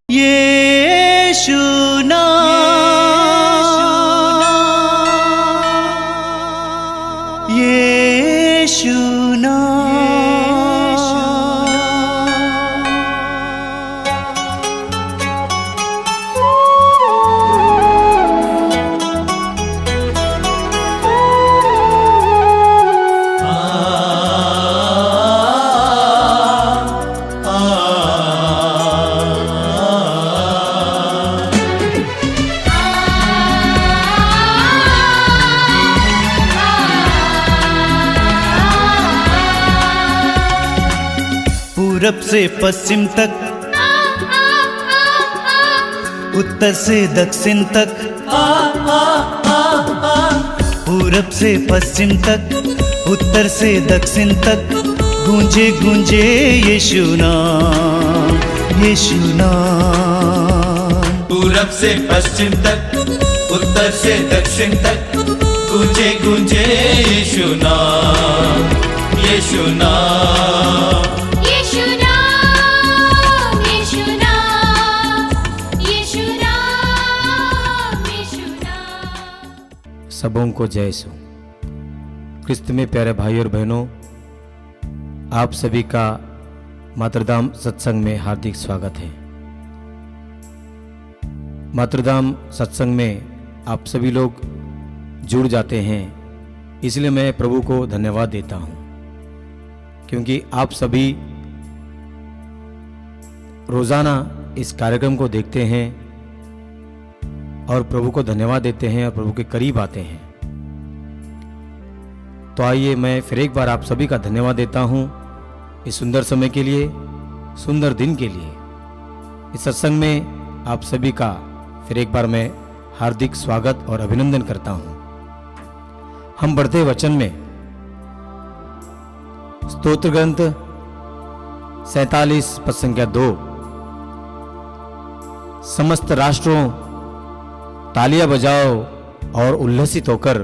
यीशु नाम, यीशु पूरब से पश्चिम तक, उत्तर से दक्षिण तक, पूरब से पश्चिम तक, उत्तर से दक्षिण तक, गूंजे गूंजे यीशु नाम, यीशु नाम। पूरब से पश्चिम तक, उत्तर से दक्षिण तक, गूंजे गूंजे यीशु नाम, यीशु नाम। सबों को जय यीशु। क्रिस्त में प्यारे भाई और बहनों, आप सभी का मातृधाम सत्संग में हार्दिक स्वागत है। मातृधाम सत्संग में आप सभी लोग जुड़ जाते हैं, इसलिए मैं प्रभु को धन्यवाद देता हूं, क्योंकि आप सभी रोजाना इस कार्यक्रम को देखते हैं और प्रभु को धन्यवाद देते हैं और प्रभु के करीब आते हैं। तो आइए मैं फिर एक बार आप सभी का धन्यवाद देता हूं इस सुंदर समय के लिए, सुंदर दिन के लिए। इस सत्संग में आप सभी का फिर एक बार मैं हार्दिक स्वागत और अभिनंदन करता हूं। हम बढ़ते वचन में स्तोत्र ग्रंथ 47 पद संख्या 2, समस्त राष्ट्रों तालियां बजाओ और उल्लसित होकर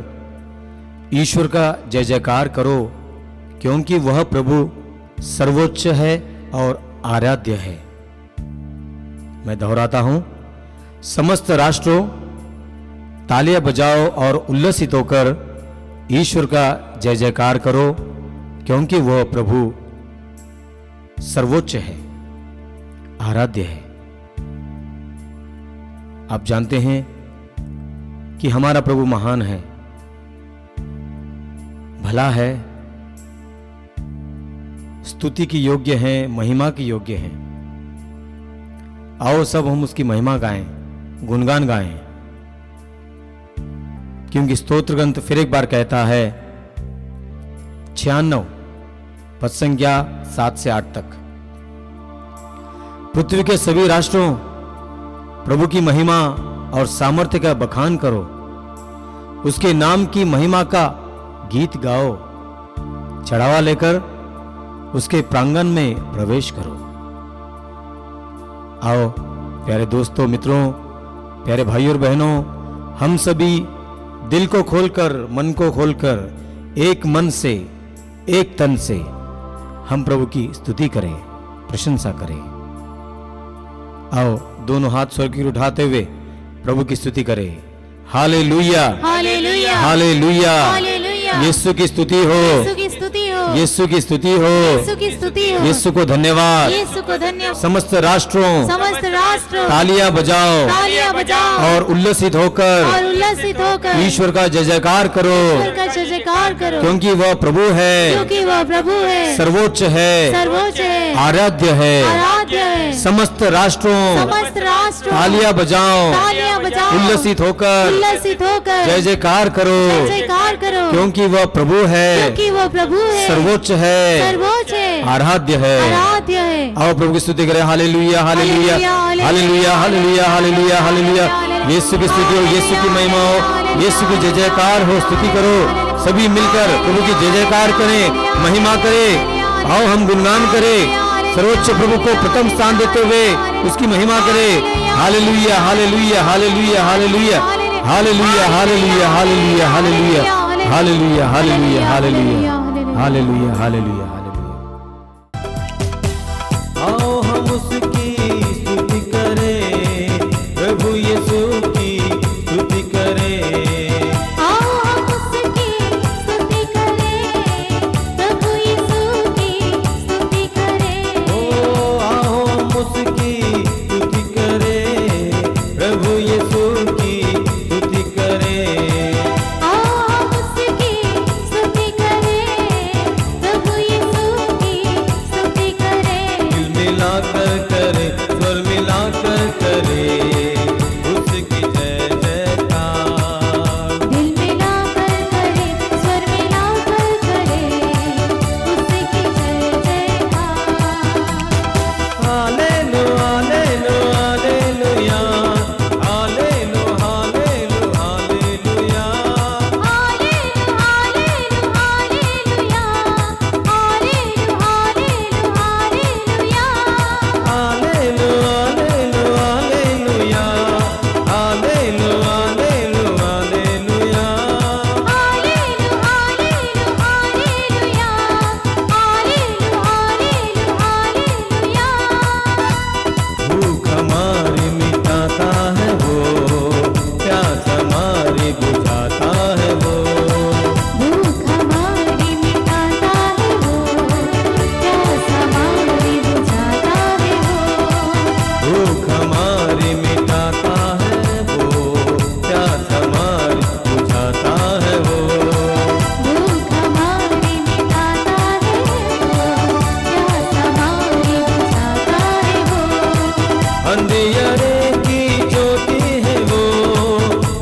ईश्वर का जय जयकार करो, क्योंकि वह प्रभु सर्वोच्च है और आराध्य है। मैं दोहराता हूं, समस्त राष्ट्रों तालियां बजाओ और उल्लसित होकर ईश्वर का जय जयकार करो, क्योंकि वह प्रभु सर्वोच्च है, आराध्य है। आप जानते हैं कि हमारा प्रभु महान है, भला है, स्तुति की योग्य है, महिमा की योग्य है। आओ सब हम उसकी महिमा गाएं, गुणगान गाएं, क्योंकि स्तोत्र ग्रंथ फिर एक बार कहता है 96 पद संख्या 7 से 8 तक, पृथ्वी के सभी राष्ट्रों प्रभु की महिमा और सामर्थ्य का बखान करो, उसके नाम की महिमा का गीत गाओ, चढ़ावा लेकर उसके प्रांगण में प्रवेश करो। आओ प्यारे दोस्तों, मित्रों, प्यारे भाइयों और बहनों, हम सभी दिल को खोलकर, मन को खोलकर, एक मन से, एक तन से हम प्रभु की स्तुति करें, प्रशंसा करें। आओ दोनों हाथ स्वर्ग की ओर उठाते हुए प्रभु की स्तुति करें। Hallelujah, hallelujah, hallelujah, hallelujah. Yeshu की स्तुति हो, यीशु की स्तुति हो, यीशु की स्तुति हो, यीशु की स्तुति हो, यीशु को धन्यवाद। यीशु को धन्यवाद। समस्त राष्ट्रों समस्त राष्ट्र तालियां बजाओ तालियां बजाओ और उल्लसित होकर और उल्लसित होकर ईश्वर का जय जयकार करो, ईश्वर का जय जयकार करो, क्योंकि वह प्रभु है, क्योंकि वह प्रभु है, सर्वोच्च है, सर्वोच्च है, आराध्य है। आराध्य है। समस्त राष्ट्रों समस्त राष्ट्र तालियां बजाओ, तालियां बजाओ, उल्लसित होकर उल्लसित होकर जय जयकार करो, जय जयकार करो, क्योंकि वह प्रभु है, क्योंकि वह प्रभु है, सर्वोच्च है, सर्वोच्च है, आराध्य है। आराध्य है। आओ प्रभु की स्तुति करें। Hallelujah, hallelujah, hallelujah, hallelujah, hallelujah, hallelujah. Yeshu की स्तुति हो, यीशु की महिमा हो, यीशु की जय जयकार हो। स्तुति करो, सभी मिलकर प्रभु की जय जयकार करें, महिमा करें। आओ हम गुणगान करें, सर्वोच्च प्रभु को प्रथम स्थान देते हुए उसकी महिमा करें। Hallelujah, hallelujah, hallelujah, hallelujah, hallelujah, hallelujah, hallelujah, hallelujah, hallelujah, hallelujah, hallelujah, hallelujah, hallelujah, hallelujah. आओ हम उसकी स्तुति करें, मिलाकर करे, स्वर मिलाकर करे उसकी जय जयकार। दिल मिलाकर करे, स्वर मिलाकर करे उसकी जय जयकार। Hallelujah hallelujah hallelujah hallelujah hallelujah hallelujah hallelujah hallelujah भूख हमारी मिटाता है वो, प्यास हमारी बुझाता है वो। भूख हमारी मिटाता है वो, प्यास हमारी बुझाता है वो। भूख हमारी मिटाता है वो, प्यास हमारी बुझाता है वो। भूख हमारी मिटाता है वो, प्यास हमारी बुझाता है वो। अंधियारे की ज्योति है वो,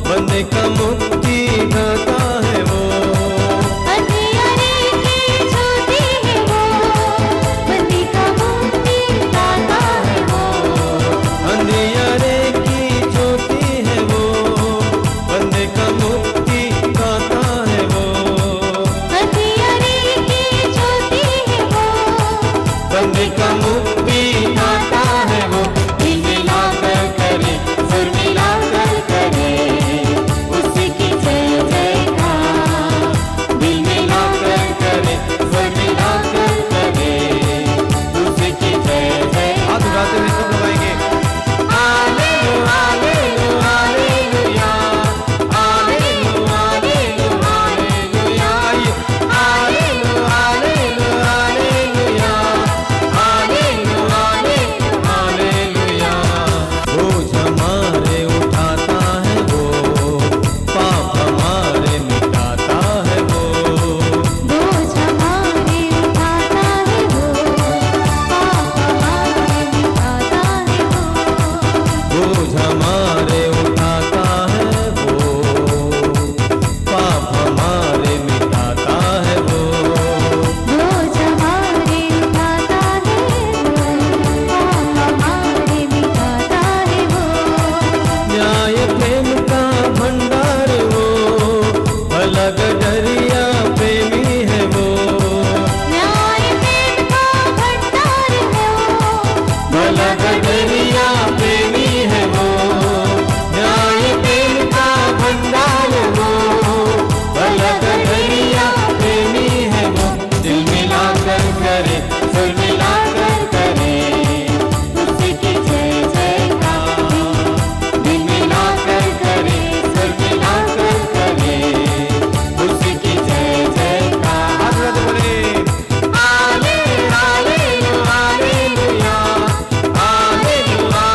बंदे का मुक्ति दाता है वो। अंधियारे की ज्योति है वो, बंदी का मुक्ति दाता है वो। अंधियारे की ज्योति है वो, बंदे का मुक्ति दाता है वो। अंधियारे की ज्योति है वो, बंदे का मुक्ति दाता है वो। दिल मिलाकर करे, सुर मिलाकर करे उसकी जय जयकार। दिल मिलाकर करे, सुर मिलाकर करे उसकी जय जयकार। हाथ उठाते हुए सब लगाएंगे। Hallelujah hallelujah hallelujah hallelujah hallelujah hallelujah hallelujah hallelujah hallelujah. बोझ हमारे उठाता है वो, पाप हमारे मिटाता है वो। बोझ हमारे उठाता है वो, पाप हमारे मिटाता है वो। बोझ हमारे उठाता है वो, पाप हमारे मिटाता है वो। बोझ हमारे उठाता है वो, पाप हमारे मिटाता है वो। न्याय प्रेम का भंडार वो, अलग डरिया प्रेमी है वो। न्याय प्रेम का भंडार है वो, अलग डरिया प्रेमी है वो। न्याय प्रेम का भंडार वो, अलग डरिया प्रेमी है वो। दिल मिलाकर करे, सुर मिलाकर करे उसकी जय जयकार। दिल मिलाकर करे, सुर मिलाकर करे उसकी जय जयकार। हाथ बोले हाले हालेलुया हालेलुया हालेलुया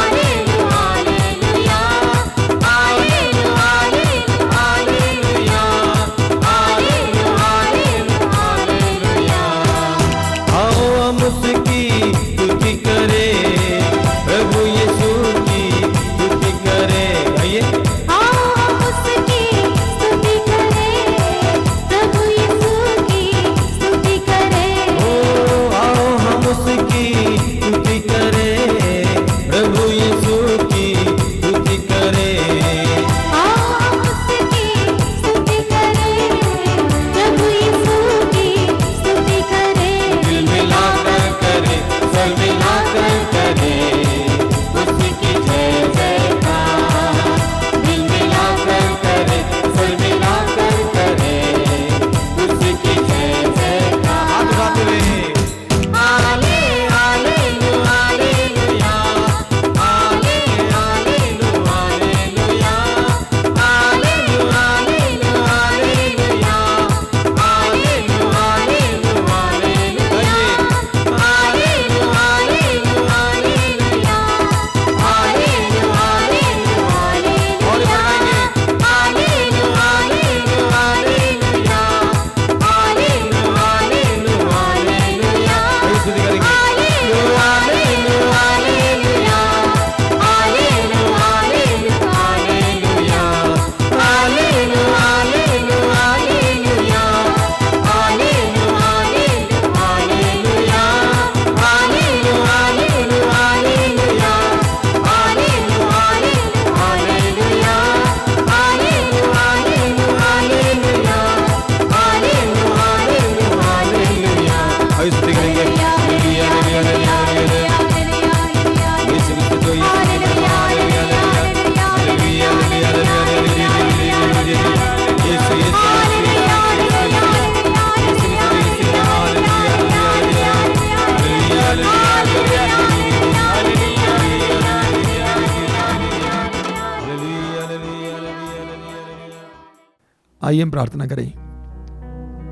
आइए हम प्रार्थना करें।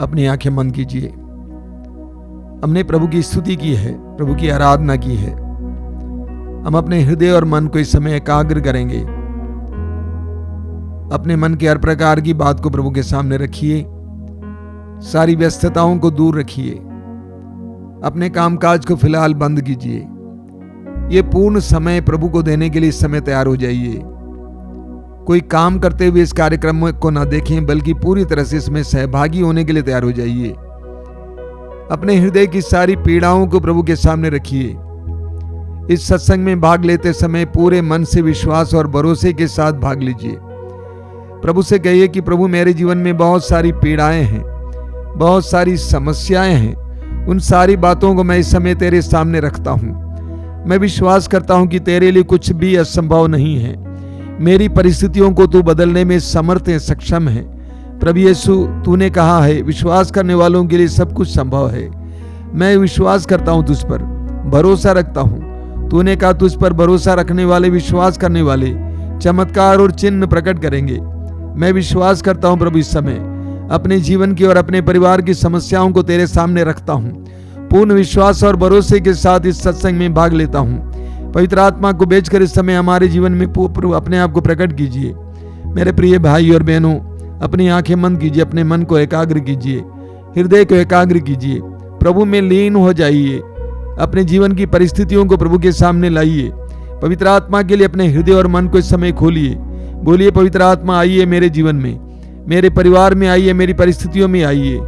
अपनी आंखें बंद कीजिए। हमने प्रभु की स्तुति की है, प्रभु की आराधना की है। हम अपने हृदय और मन को इस समय एकाग्र करेंगे। अपने मन के हर प्रकार की बात को प्रभु के सामने रखिए। सारी व्यस्तताओं को दूर रखिए। अपने कामकाज को फिलहाल बंद कीजिए। ये पूर्ण समय प्रभु को देने के लिए इस समय तैयार हो जाइए। कोई काम करते हुए इस कार्यक्रम को ना देखें, बल्कि पूरी तरह से इसमें सहभागी होने के लिए तैयार हो जाइए। अपने हृदय की सारी पीड़ाओं को प्रभु के सामने रखिए। इस सत्संग में भाग लेते समय पूरे मन से विश्वास और भरोसे के साथ भाग लीजिए। प्रभु से कहिए कि प्रभु, मेरे जीवन में बहुत सारी पीड़ाएं हैं, बहुत सारी समस्याएं हैं। उन सारी बातों को मैं इस समय तेरे सामने रखता हूं। मैं विश्वास करता हूं कि तेरे लिए कुछ भी असंभव नहीं है। मेरी परिस्थितियों को तू बदलने में समर्थ है, सक्षम है। प्रभु यीशु, तूने कहा है विश्वास करने वालों के लिए सब कुछ संभव है। मैं विश्वास करता हूं, तुझ पर भरोसा रखता हूं। तूने कहा तुझ पर भरोसा रखने वाले, विश्वास करने वाले चमत्कार और चिन्ह प्रकट करेंगे। मैं विश्वास करता हूं प्रभु, इस समय अपने जीवन की और अपने परिवार की समस्याओं को तेरे सामने रखता हूं। पूर्ण विश्वास और भरोसे के साथ इस सत्संग में भाग लेता हूं। पवित्र आत्मा को भेजकर इस समय हमारे जीवन में अपने आप को प्रकट कीजिए। मेरे प्रिय भाई और बहनों, अपनी आंखें बंद कीजिए, अपने मन को एकाग्र कीजिए, हृदय को एकाग्र कीजिए, प्रभु में लीन हो जाइए। अपने जीवन की परिस्थितियों को प्रभु के सामने लाइए। पवित्र आत्मा के लिए अपने हृदय और मन को इस समय खोलिए। बोलिए, पवित्र आत्मा आइए मेरे जीवन में, मेरे परिवार में आइए, मेरी परिस्थितियों में आइए।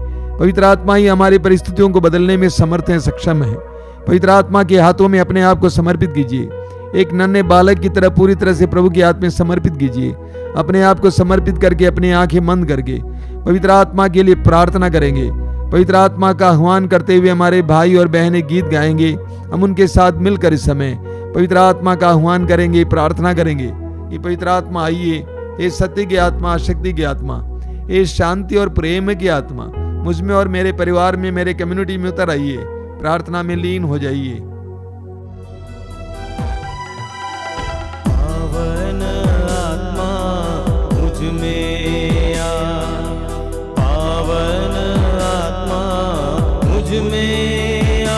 पवित्र आत्मा ही हमारी परिस्थितियों को बदलने में समर्थ है, सक्षम है। पवित्र आत्मा के हाथों में अपने आप को समर्पित कीजिए। एक नन्हे बालक की तरह पूरी तरह से प्रभु के हाथ में समर्पित कीजिए। अपने आप को समर्पित करके अपनी आंखें बंद करके पवित्र आत्मा के लिए प्रार्थना करेंगे। पवित्र आत्मा का आह्वान करते हुए हमारे भाई और बहनें गीत गाएंगे। हम उनके साथ मिलकर इस समय पवित्र आत्मा का आह्वान करेंगे, प्रार्थना करेंगे कि पवित्र आत्मा आइए। ये सत्य की आत्मा, शक्ति की आत्मा, ये शांति और प्रेम की आत्मा मुझ में और मेरे परिवार में, मेरे कम्युनिटी में उतर आइए। प्रार्थना में लीन हो जाइए। पावन आत्मा मुझ में आ, पावन आत्मा मुझ में आ,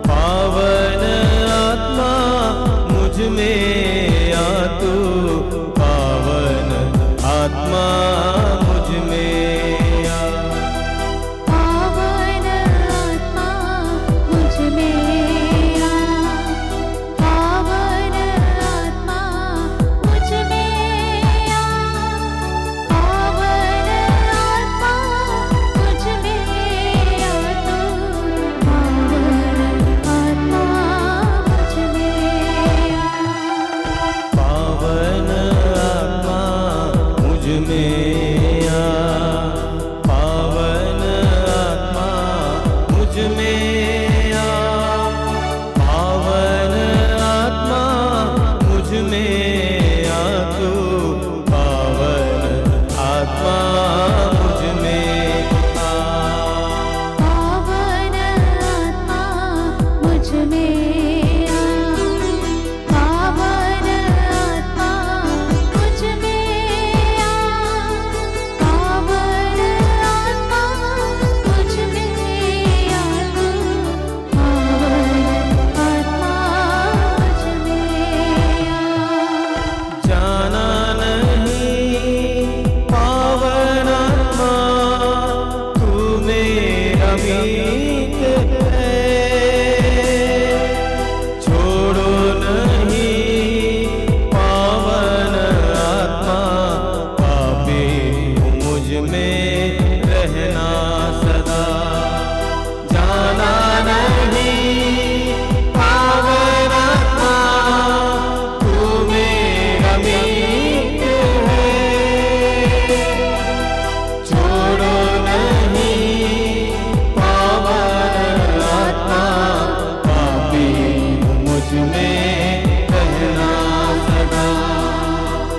पावन आत्मा मुझ में आ, तू पावन आत्मा मुझ में आ। पावन आत्मा मुझ में आ, पावन आत्मा मुझ में आ, पावन आत्मा मुझ में आ, तू पावन आत्मा मुझ में आ। पावन आत्मा मुझ में आ, पावन आत्मा मुझ में आ, पावन आत्मा मुझ में आ, तू पावन आत्मा मुझ में आ। पावन आत्मा मुझ में आ, पावन आत्मा मुझ में आ, पावन आत्मा मुझ में आ, तू पावन आत्मा मुझ में आ। जाना नहीं पावन आत्मा, तू मेरा मीत है। छोड़ो नहीं पावन आत्मा, पापी मुझ में रहना सदा। जाना नहीं पावन आत्मा, तू मेरा मीत है। छोड़ो नहीं पावन आत्मा, पापी मुझ में रहना सदा।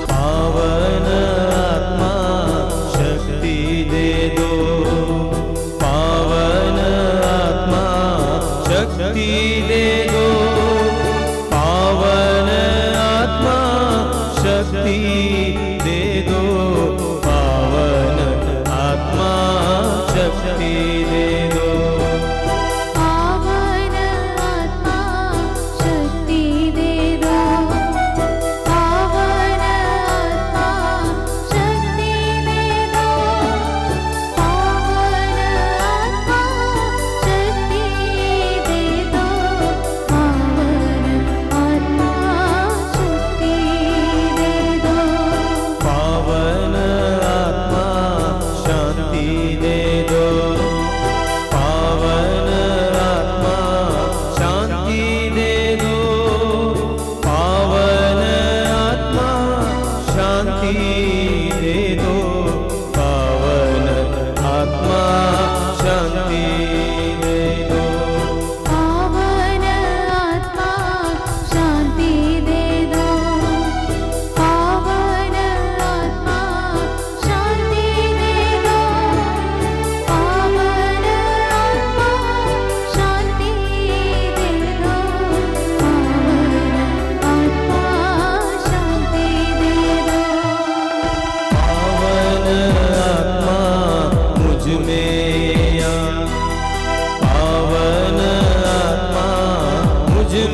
पावन आत्मा शक्ति दे दो, पावन आत्मा शक्ति दे दो, पावन आत्मा शक्ति दे दो, पावन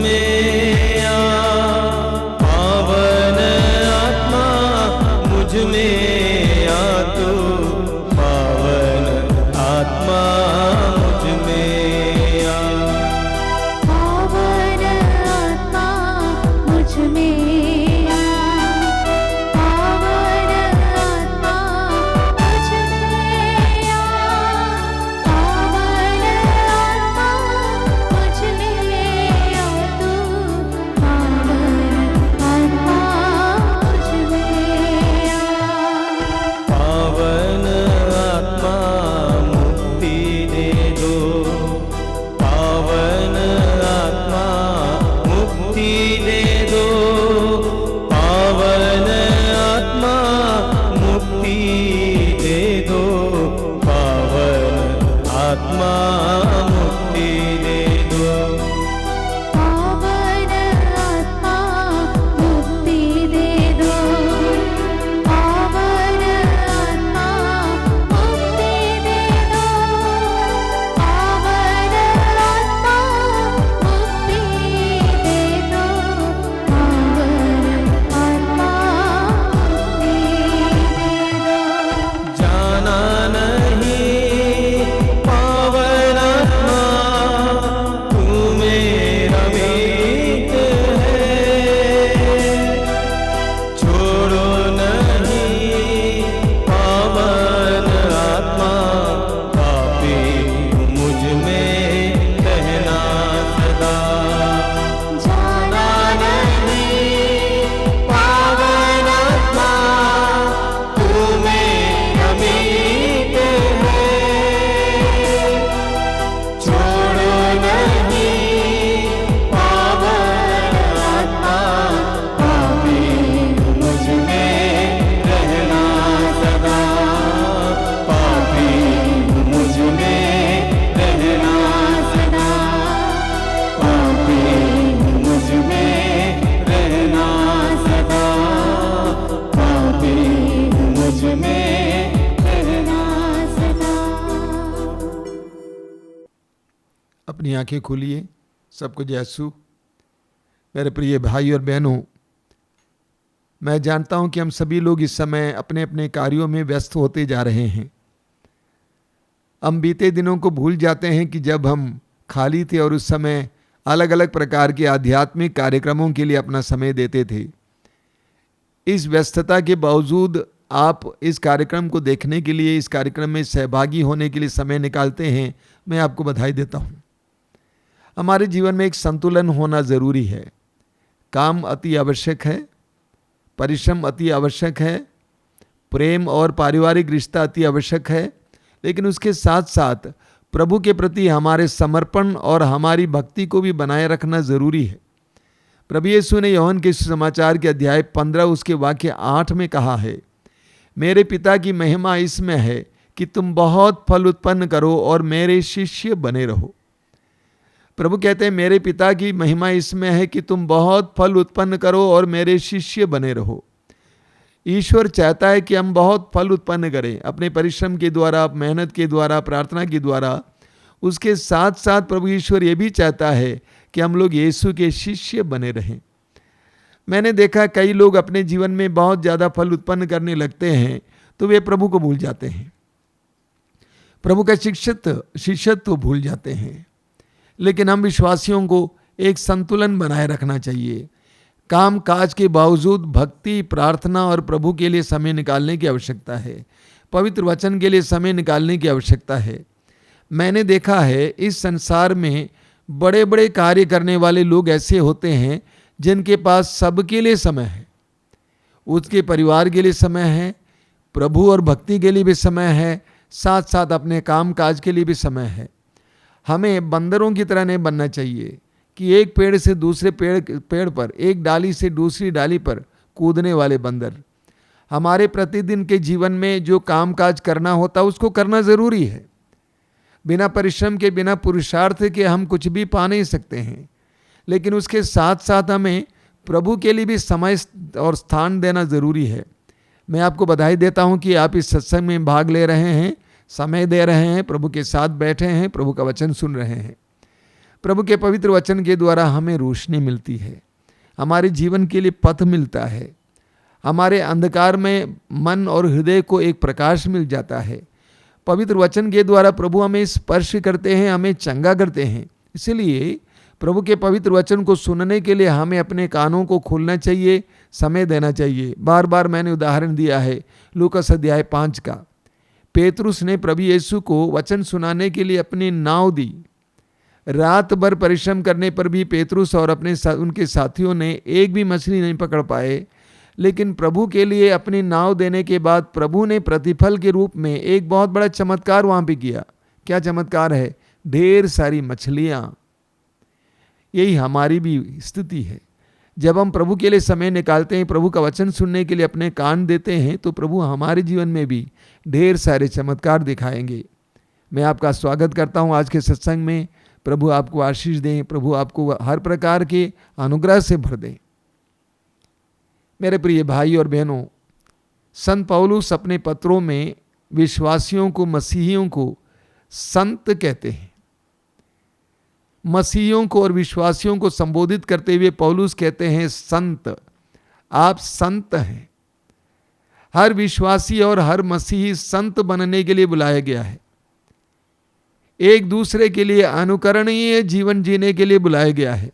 में आ, पावन आत्मा मुझ में आ तू, पावन आत्मा मुझ में आ। पावन आत्मा मुझ में आ, पावन आत्मा मुझ में आ, पावन आत्मा मुझ में आ तू, पावन आत्मा मुझ में आ। पावन आत्मा मुक्ति दे दो, पावन आत्मा मुक्ति दे दो, पावन आत्मा मुक्ति दे दो, पावन आत्मा मुक्ति दे दो। पावन आत्मा मुक्ति दे दो, पावन आत्मा मुक्ति दे दो, पावन आत्मा मुक्ति दे दो, पावन आत्मा मुक्ति दे दो। जाना नहीं पावन आत्मा, तू मेरा मीत है, छोड़ो नहीं पावन आत्मा, पापी मुझ में रहना सदा। जाना नहीं पावन आत्मा, तू मेरा मीत है, छोड़ो नहीं पावन आत्मा, पापी मुझ में रहना सदा, पापी मुझ में रहना सदा, पापी मुझ में रहना सदा, पापी मुझ में रहना सदा। अपनी आंखें खोलिए, सबको जयसु। मेरे प्रिय भाई और बहनों, मैं जानता हूं कि हम सभी लोग इस समय अपने अपने कार्यों में व्यस्त होते जा रहे हैं। हम बीते दिनों को भूल जाते हैं कि जब हम खाली थे और उस समय अलग अलग प्रकार के आध्यात्मिक कार्यक्रमों के लिए अपना समय देते थे। इस व्यस्तता के बावजूद आप इस कार्यक्रम को देखने के लिए, इस कार्यक्रम में सहभागी होने के लिए समय निकालते हैं, मैं आपको बधाई देता हूं। हमारे जीवन में एक संतुलन होना ज़रूरी है। काम अति आवश्यक है, परिश्रम अति आवश्यक है, प्रेम और पारिवारिक रिश्ता अति आवश्यक है, लेकिन उसके साथ साथ प्रभु के प्रति हमारे समर्पण और हमारी भक्ति को भी बनाए रखना ज़रूरी है। प्रभु यीशु ने यूहन्ना के सुसमाचार के अध्याय 15 उसके वाक्य 8 में कहा है, मेरे पिता की महिमा इसमें है कि तुम बहुत फल उत्पन्न करो और मेरे शिष्य बने रहो। प्रभु कहते हैं मेरे पिता की महिमा इसमें है कि तुम बहुत फल उत्पन्न करो और मेरे शिष्य बने रहो। ईश्वर चाहता है कि हम बहुत फल उत्पन्न करें अपने परिश्रम के द्वारा, मेहनत के द्वारा, प्रार्थना के द्वारा। उसके साथ साथ प्रभु ईश्वर ये भी चाहता है कि हम लोग यीशु के शिष्य बने रहें। मैंने देखा कई लोग अपने जीवन में बहुत ज़्यादा फल उत्पन्न करने लगते हैं तो वे प्रभु को भूल जाते हैं, प्रभु का शिष्यत्व भूल जाते हैं। लेकिन हम विश्वासियों को एक संतुलन बनाए रखना चाहिए। काम काज के बावजूद भक्ति, प्रार्थना और प्रभु के लिए समय निकालने की आवश्यकता है। पवित्र वचन के लिए समय निकालने की आवश्यकता है। मैंने देखा है इस संसार में बड़े बड़े कार्य करने वाले लोग ऐसे होते हैं जिनके पास सबके लिए समय है। उसके परिवार के लिए समय है, प्रभु और भक्ति के लिए भी समय है, साथ साथ अपने काम काज के लिए भी समय है। हमें बंदरों की तरह नहीं बनना चाहिए कि एक पेड़ से दूसरे पेड़ पर, एक डाली से दूसरी डाली पर कूदने वाले बंदर। हमारे प्रतिदिन के जीवन में जो काम काज करना होता है उसको करना ज़रूरी है। बिना परिश्रम के, बिना पुरुषार्थ के हम कुछ भी पा नहीं सकते हैं। लेकिन उसके साथ साथ हमें प्रभु के लिए भी समय और स्थान देना ज़रूरी है। मैं आपको बधाई देता हूं कि आप इस सत्संग में भाग ले रहे हैं, समय दे रहे हैं, प्रभु के साथ बैठे हैं, प्रभु का वचन सुन रहे हैं। प्रभु के पवित्र वचन के द्वारा हमें रोशनी मिलती है, हमारे जीवन के लिए पथ मिलता है, हमारे अंधकार में मन और हृदय को एक प्रकाश मिल जाता है। पवित्र वचन के द्वारा प्रभु हमें स्पर्श करते हैं, हमें चंगा करते हैं। इसलिए प्रभु के पवित्र वचन को सुनने के लिए हमें अपने कानों को खोलना चाहिए, समय देना चाहिए। बार बार मैंने उदाहरण दिया है लूकास अध्याय 5 का। पेतरुस ने प्रभु यीशु को वचन सुनाने के लिए अपनी नाव दी। रात भर परिश्रम करने पर भी पेतरुस और उनके साथियों ने एक भी मछली नहीं पकड़ पाए, लेकिन प्रभु के लिए अपनी नाव देने के बाद प्रभु ने प्रतिफल के रूप में एक बहुत बड़ा चमत्कार वहां पे किया। क्या चमत्कार है? ढेर सारी मछलियां। यही हमारी भी स्थिति है। जब हम प्रभु के लिए समय निकालते हैं, प्रभु का वचन सुनने के लिए अपने कान देते हैं, तो प्रभु हमारे जीवन में भी ढेर सारे चमत्कार दिखाएंगे। मैं आपका स्वागत करता हूं आज के सत्संग में। प्रभु आपको आशीष दें, प्रभु आपको हर प्रकार के अनुग्रह से भर दें। मेरे प्रिय भाई और बहनों, संत पौलुस अपने पत्रों में विश्वासियों को, मसीहियों को संत कहते हैं। मसीहियों को और विश्वासियों को संबोधित करते हुए पौलुस कहते हैं संत, आप संत हैं। हर विश्वासी और हर मसीही संत बनने के लिए बुलाया गया है। एक दूसरे के लिए अनुकरणीय जीवन जीने के लिए बुलाया गया है।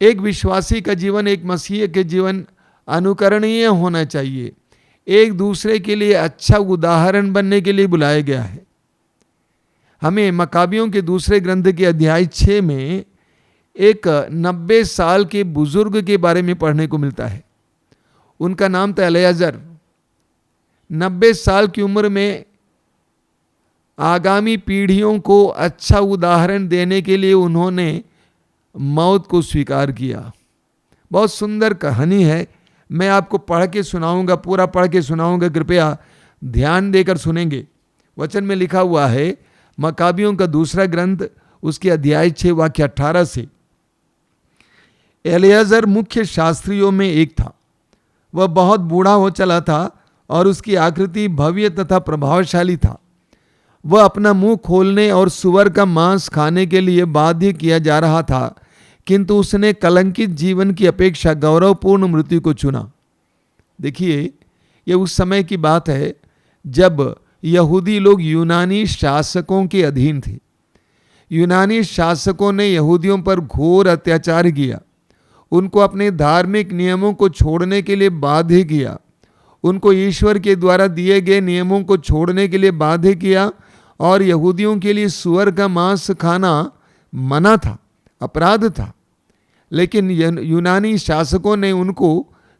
एक विश्वासी का जीवन, एक मसीही के जीवन अनुकरणीय होना चाहिए। एक दूसरे के लिए अच्छा उदाहरण बनने के लिए बुलाया गया है। हमें मकाबियों के दूसरे ग्रंथ के अध्याय 6 में एक 90 साल के बुजुर्ग के बारे में पढ़ने को मिलता है। उनका नाम था एलियाजर। 90 साल की उम्र में आगामी पीढ़ियों को अच्छा उदाहरण देने के लिए उन्होंने मौत को स्वीकार किया। बहुत सुंदर कहानी है। मैं आपको पढ़ के सुनाऊंगा, पूरा पढ़ के सुनाऊंगा, कृपया ध्यान देकर सुनेंगे। वचन में लिखा हुआ है, मकाबियों का दूसरा ग्रंथ उसके अध्याय 6 वाक्य 18 से, एलियाजर मुख्य शास्त्रियों में एक था। वह बहुत बूढ़ा हो चला था और उसकी आकृति भव्य तथा प्रभावशाली था। वह अपना मुंह खोलने और सुअर का मांस खाने के लिए बाध्य किया जा रहा था, किंतु उसने कलंकित जीवन की अपेक्षा गौरवपूर्ण मृत्यु को चुना। देखिए, ये उस समय की बात है जब यहूदी लोग यूनानी शासकों के अधीन थे। यूनानी शासकों ने यहूदियों पर घोर अत्याचार किया, उनको अपने धार्मिक नियमों को छोड़ने के लिए बाध्य किया, उनको ईश्वर के द्वारा दिए गए नियमों को छोड़ने के लिए बाध्य किया, और यहूदियों के लिए सुअर का मांस खाना मना था, अपराध था। लेकिन यूनानी शासकों ने उनको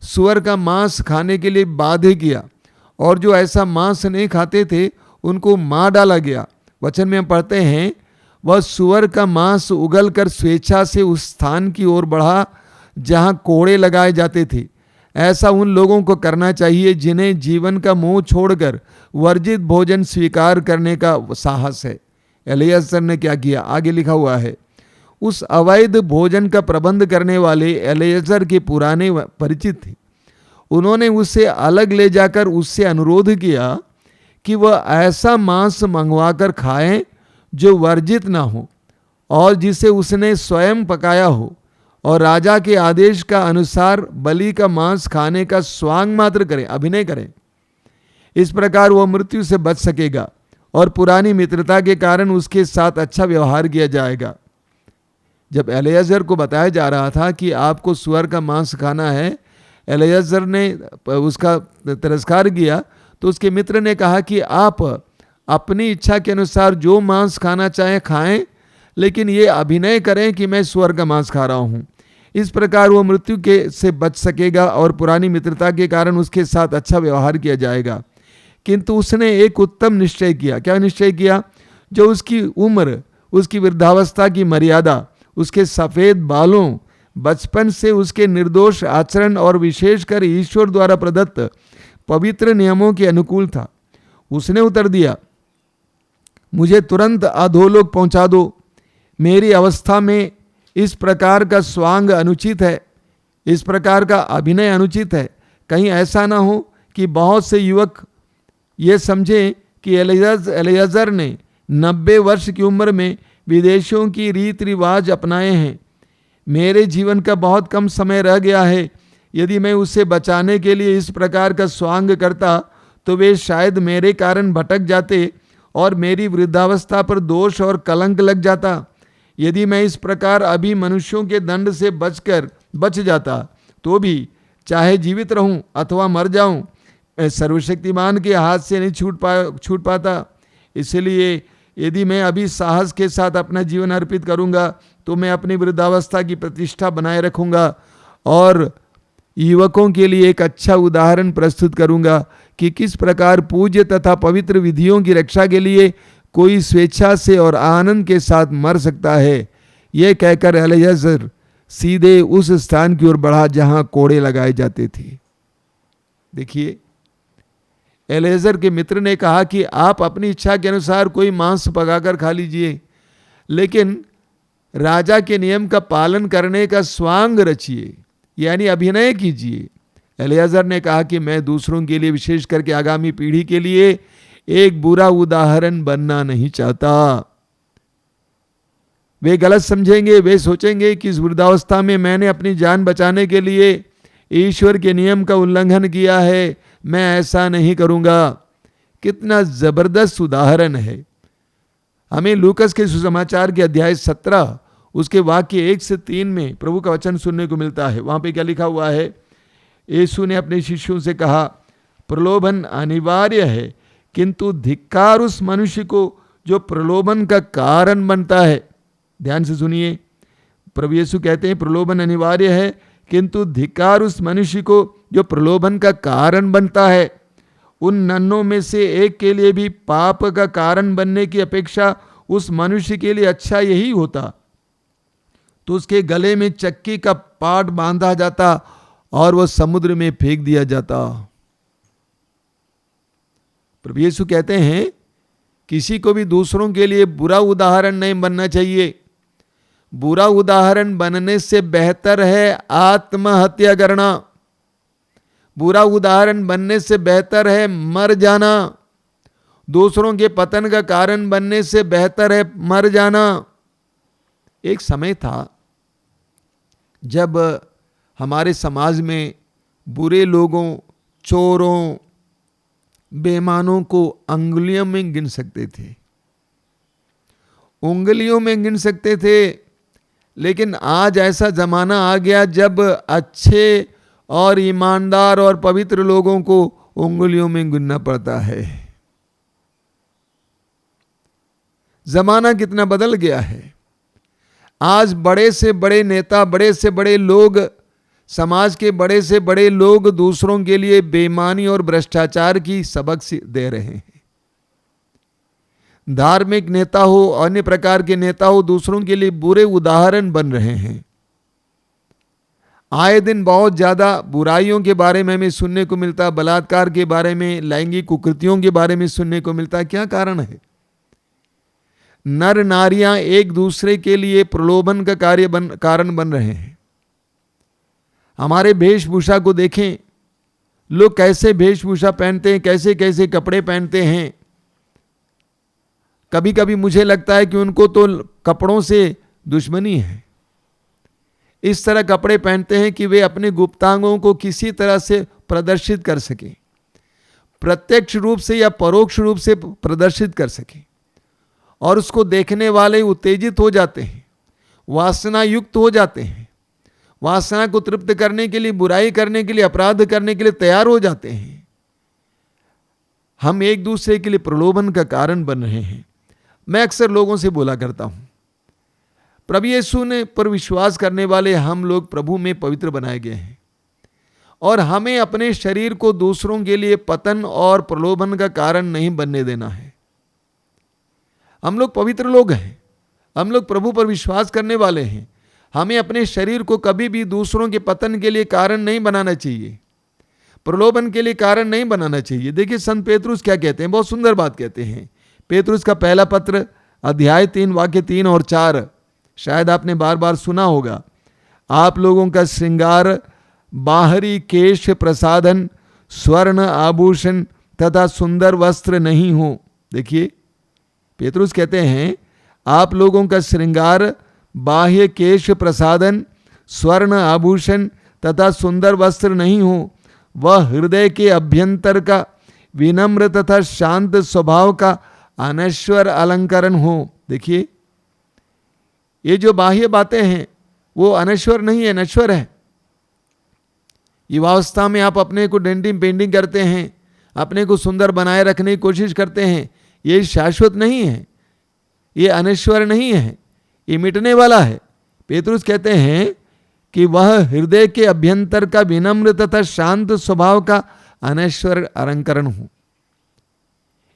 सुअर का मांस खाने के लिए बाध्य किया, और जो ऐसा मांस नहीं खाते थे उनको मार डाला गया। वचन में हम पढ़ते हैं, वह सुअर का मांस उगल कर स्वेच्छा से उस स्थान की ओर बढ़ा जहां कोड़े लगाए जाते थे। ऐसा उन लोगों को करना चाहिए जिन्हें जीवन का मोह छोड़कर वर्जित भोजन स्वीकार करने का साहस है। एलियाजर ने क्या किया? आगे लिखा हुआ है, उस अवैध भोजन का प्रबंध करने वाले एलियाजर के पुराने परिचित थे। उन्होंने उसे अलग ले जाकर उससे अनुरोध किया कि वह ऐसा मांस मंगवाकर खाएं जो वर्जित ना हो और जिसे उसने स्वयं पकाया हो, और राजा के आदेश का अनुसार बलि का मांस खाने का स्वांग मात्र करें, अभिनय करें। इस प्रकार वह मृत्यु से बच सकेगा और पुरानी मित्रता के कारण उसके साथ अच्छा व्यवहार किया जाएगा। जब एलियाजर को बताया जा रहा था कि आपको सुअर का मांस खाना है, एलियाजर ने उसका तिरस्कार किया, तो उसके मित्र ने कहा कि आप अपनी इच्छा के अनुसार जो मांस खाना चाहें खाएं, लेकिन ये अभिनय करें कि मैं सुअर का मांस खा रहा हूं। इस प्रकार वो मृत्यु के से बच सकेगा और पुरानी मित्रता के कारण उसके साथ अच्छा व्यवहार किया जाएगा। किंतु उसने एक उत्तम निश्चय किया। क्या निश्चय किया? जो उसकी उम्र, उसकी वृद्धावस्था की मर्यादा, उसके सफ़ेद बालों, बचपन से उसके निर्दोष आचरण और विशेषकर ईश्वर द्वारा प्रदत्त पवित्र नियमों के अनुकूल था। उसने उत्तर दिया, मुझे तुरंत अधोलोक पहुंचा दो। मेरी अवस्था में इस प्रकार का स्वांग अनुचित है, इस प्रकार का अभिनय अनुचित है। कहीं ऐसा ना हो कि बहुत से युवक ये समझें कि एलियाजर ने 90 वर्ष की उम्र में विदेशों की रीति रिवाज अपनाए हैं। मेरे जीवन का बहुत कम समय रह गया है। यदि मैं उसे बचाने के लिए इस प्रकार का स्वांग करता तो वे शायद मेरे कारण भटक जाते और मेरी वृद्धावस्था पर दोष और कलंक लग जाता। यदि मैं इस प्रकार अभी मनुष्यों के दंड से बच जाता तो भी, चाहे जीवित रहूं अथवा मर जाऊं, मैं सर्वशक्तिमान के हाथ से नहीं छूट पाता। इसलिए यदि मैं अभी साहस के साथ अपना जीवन अर्पित करूंगा तो मैं अपनी वृद्धावस्था की प्रतिष्ठा बनाए रखूंगा और युवकों के लिए एक अच्छा उदाहरण प्रस्तुत करूंगा कि किस प्रकार पूज्य तथा पवित्र विधियों की रक्षा के लिए कोई स्वेच्छा से और आनंद के साथ मर सकता है। यह कहकर एलिएज़र सीधे उस स्थान की ओर बढ़ा जहां कोड़े लगाए जाते थे। देखिए, एलिएज़र के मित्र ने कहा कि आप अपनी इच्छा के अनुसार कोई मांस पकाकर खा लीजिए, लेकिन राजा के नियम का पालन करने का स्वांग रचिए, यानी अभिनय कीजिए। एलिएज़र ने कहा कि मैं दूसरों के लिए, विशेष करके आगामी पीढ़ी के लिए, एक बुरा उदाहरण बनना नहीं चाहता। वे गलत समझेंगे, वे सोचेंगे कि इस वृद्धावस्था में मैंने अपनी जान बचाने के लिए ईश्वर के नियम का उल्लंघन किया है, मैं ऐसा नहीं करूंगा। कितना जबरदस्त उदाहरण है। हमें लूकस के सुसमाचार के अध्याय 17 उसके वाक्य 1 से 3 में प्रभु का वचन सुनने को मिलता है। वहां पे क्या लिखा हुआ है? यीशु ने अपने शिष्यों से कहा, प्रलोभन अनिवार्य है, किंतु धिक्कार उस मनुष्य को जो प्रलोभन का कारण बनता है। ध्यान से सुनिए, प्रभु यीशु कहते हैं प्रलोभन अनिवार्य है, किंतु धिक्कार उस मनुष्य को जो प्रलोभन का कारण बनता है। उन नन्हों में से एक के लिए भी पाप का कारण बनने की अपेक्षा उस मनुष्य के लिए अच्छा यही होता तो उसके गले में चक्की का पाट बांधा जाता और वह समुद्र में फेंक दिया जाता। प्रभु यीशु कहते हैं किसी को भी दूसरों के लिए बुरा उदाहरण नहीं बनना चाहिए। बुरा उदाहरण बनने से बेहतर है आत्महत्या करना। बुरा उदाहरण बनने से बेहतर है मर जाना। दूसरों के पतन का कारण बनने से बेहतर है मर जाना। एक समय था जब हमारे समाज में बुरे लोगों, चोरों, बेईमानों को अंगुलियों में गिन सकते थे, उंगलियों में गिन सकते थे। लेकिन आज ऐसा जमाना आ गया जब अच्छे और ईमानदार और पवित्र लोगों को उंगलियों में गिनना पड़ता है। जमाना कितना बदल गया है। आज बड़े से बड़े नेता, बड़े से बड़े लोग, समाज के बड़े से बड़े लोग दूसरों के लिए बेईमानी और भ्रष्टाचार की सबक दे रहे हैं। धार्मिक नेता हो, अन्य प्रकार के नेता हो, दूसरों के लिए बुरे उदाहरण बन रहे हैं। आए दिन बहुत ज्यादा बुराइयों के बारे में हमें सुनने को मिलता, बलात्कार के बारे में, लैंगिक कुकृतियों के बारे में सुनने को मिलता। क्या कारण है? नर नारियां एक दूसरे के लिए प्रलोभन का कारण बन रहे हैं। हमारे वेशभूषा को देखें, लोग कैसे वेशभूषा पहनते हैं, कैसे कैसे कपड़े पहनते हैं। कभी कभी मुझे लगता है कि उनको तो कपड़ों से दुश्मनी है। इस तरह कपड़े पहनते हैं कि वे अपने गुप्तांगों को किसी तरह से प्रदर्शित कर सके, प्रत्यक्ष रूप से या परोक्ष रूप से प्रदर्शित कर सके, और उसको देखने वाले उत्तेजित हो जाते हैं, वासना युक्त हो जाते हैं, वासना को तृप्त करने के लिए, बुराई करने के लिए, अपराध करने के लिए तैयार हो जाते हैं। हम एक दूसरे के लिए प्रलोभन का कारण बन रहे हैं। मैं अक्सर लोगों से बोला करता हूं, प्रभु यीशु ने पर विश्वास करने वाले हम लोग प्रभु में पवित्र बनाए गए हैं और हमें अपने शरीर को दूसरों के लिए पतन और प्रलोभन का कारण नहीं बनने देना है। हम लोग पवित्र लोग हैं, हम लोग प्रभु पर विश्वास करने वाले हैं। हमें अपने शरीर को कभी भी दूसरों के पतन के लिए कारण नहीं बनाना चाहिए, प्रलोभन के लिए कारण नहीं बनाना चाहिए। देखिए संत पेतरुस क्या कहते हैं, बहुत सुंदर बात कहते हैं। पेतरुस का पहला पत्र अध्याय 3 वाक्य 3 और 4 शायद आपने बार बार सुना होगा। आप लोगों का श्रृंगार बाहरी केश प्रसाधन, स्वर्ण आभूषण तथा सुंदर वस्त्र नहीं हो। देखिए पेतरुस कहते हैं आप लोगों का श्रृंगार बाह्य केश प्रसादन, स्वर्ण आभूषण तथा सुंदर वस्त्र नहीं हो, वह हृदय के अभ्यंतर का विनम्र तथा शांत स्वभाव का अनश्वर अलंकरण हो। देखिए, ये जो बाह्य बातें हैं वो अनश्वर नहीं है, नश्वर है। युवावस्था में आप अपने को डेंटिंग पेंटिंग करते हैं, अपने को सुंदर बनाए रखने की कोशिश करते हैं, ये शाश्वत नहीं है, ये अनश्वर नहीं है, ये मिटने वाला है। पेतरुस कहते हैं कि वह हृदय के अभ्यंतर का विनम्र तथा शांत स्वभाव का अनश्वर अलंकरण हो।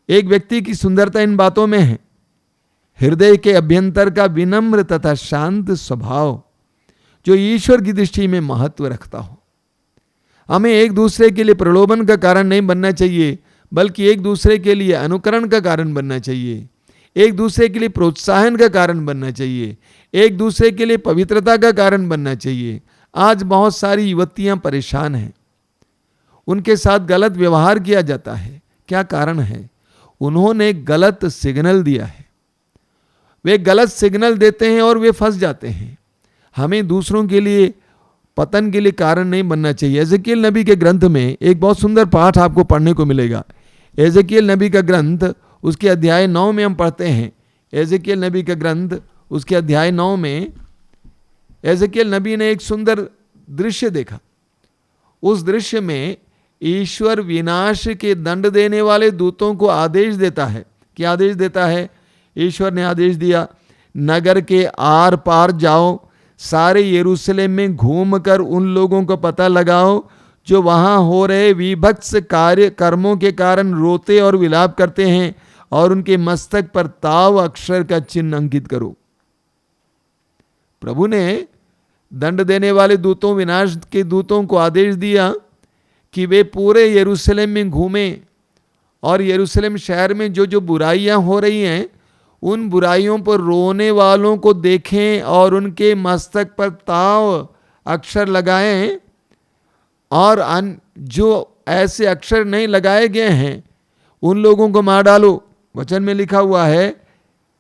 एक व्यक्ति की सुंदरता इन बातों में है, हृदय के अभ्यंतर का विनम्र तथा शांत स्वभाव, जो ईश्वर की दृष्टि में महत्व रखता हो। हमें एक दूसरे के लिए प्रलोभन का कारण नहीं बनना चाहिए, बल्कि एक दूसरे के लिए अनुकरण का कारण बनना चाहिए, एक दूसरे के लिए प्रोत्साहन का कारण बनना चाहिए, एक दूसरे के लिए पवित्रता का कारण बनना चाहिए। आज बहुत सारी युवतियां परेशान हैं, उनके साथ गलत व्यवहार किया जाता है। क्या कारण है? उन्होंने गलत सिग्नल दिया है। वे गलत सिग्नल देते हैं और वे फंस जाते हैं। हमें दूसरों के लिए पतन के लिए कारण नहीं बनना चाहिए। एजेकिएल नबी के ग्रंथ में एक बहुत सुंदर पाठ आपको पढ़ने को मिलेगा। एजेकिएल नबी का ग्रंथ उसके अध्याय 9 में हम पढ़ते हैं। एजेकिएल नबी का ग्रंथ उसके अध्याय 9 में एजेकिएल नबी ने एक सुंदर दृश्य देखा। उस दृश्य में ईश्वर विनाश के दंड देने वाले दूतों को आदेश देता है। क्या आदेश देता है? ईश्वर ने आदेश दिया, नगर के आर पार जाओ, सारे यरूशलेम में घूमकर उन लोगों को पता लगाओ जो वहां हो रहे विभत्स कार्य कर्मों के कारण रोते और विलाप करते हैं, और उनके मस्तक पर ताव अक्षर का चिन्ह अंकित करो। प्रभु ने दंड देने वाले दूतों, विनाश के दूतों को आदेश दिया कि वे पूरे यरूशलेम में घूमें और यरूशलेम शहर में जो जो बुराइयां हो रही हैं उन बुराइयों पर रोने वालों को देखें और उनके मस्तक पर ताव अक्षर लगाएं, और जो ऐसे अक्षर नहीं लगाए गए हैं उन लोगों को मार डालो। वचन में लिखा हुआ है,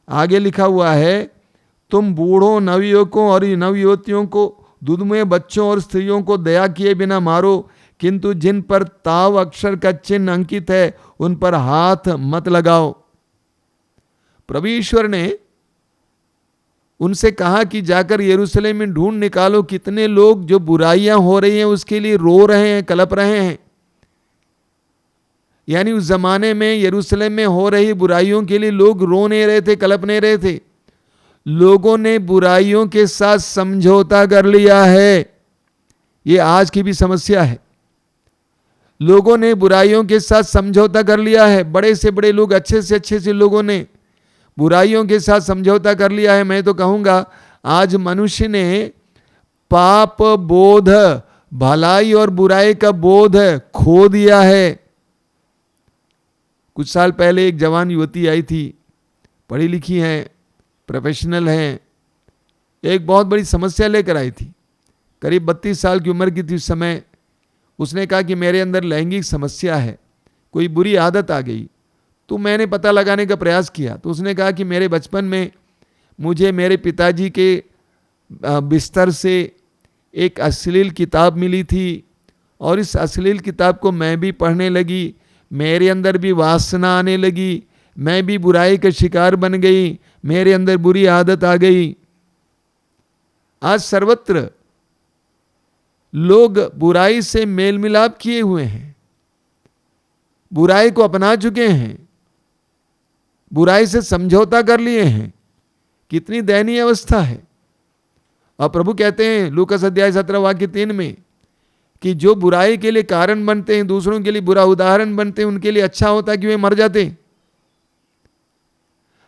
आगे लिखा हुआ है, तुम बूढ़ों, नवयुवकों और नवयुवतियों को, दुधमुए बच्चों और स्त्रियों को दया किए बिना मारो, किंतु जिन पर ताव अक्षर का चिन्ह अंकित है उन पर हाथ मत लगाओ। प्रभु ईश्वर ने उनसे कहा कि जाकर यरूशलेम में ढूंढ निकालो कितने लोग जो बुराइयां हो रही हैं उसके लिए रो रहे हैं, कलप रहे हैं। यानी उस जमाने में यरूशलेम में हो रही बुराइयों के लिए लोग रो नहीं रहे थे, कलप नहीं रहे थे। लोगों ने बुराइयों के साथ समझौता कर लिया है। ये आज की भी समस्या है। लोगों ने बुराइयों के साथ समझौता कर लिया है। बड़े से बड़े लोग, अच्छे से लोगों ने बुराइयों के साथ समझौता कर लिया है। मैं तो कहूंगा आज मनुष्य ने पाप बोध, भलाई और बुराई का बोध खो दिया है। कुछ साल पहले एक जवान युवती आई थी, पढ़ी लिखी हैं, प्रोफेशनल हैं, एक बहुत बड़ी समस्या लेकर आई थी। करीब 32 साल की उम्र की थी उस समय। उसने कहा कि मेरे अंदर लैंगिक समस्या है, कोई बुरी आदत आ गई। तो मैंने पता लगाने का प्रयास किया। तो उसने कहा कि मेरे बचपन में मुझे मेरे पिताजी के बिस्तर से एक अश्लील किताब मिली थी और इस अश्लील किताब को मैं भी पढ़ने लगी। मेरे अंदर भी वासना आने लगी, मैं भी बुराई का शिकार बन गई, मेरे अंदर बुरी आदत आ गई। आज सर्वत्र लोग बुराई से मेल मिलाप किए हुए हैं, बुराई को अपना चुके हैं, बुराई से समझौता कर लिए हैं। कितनी दयनीय अवस्था है। और प्रभु कहते हैं लूकास अध्याय 17 वाक्य 3 में कि जो बुराई के लिए कारण बनते हैं, दूसरों के लिए बुरा उदाहरण बनते हैं, उनके लिए अच्छा होता कि वे मर जाते।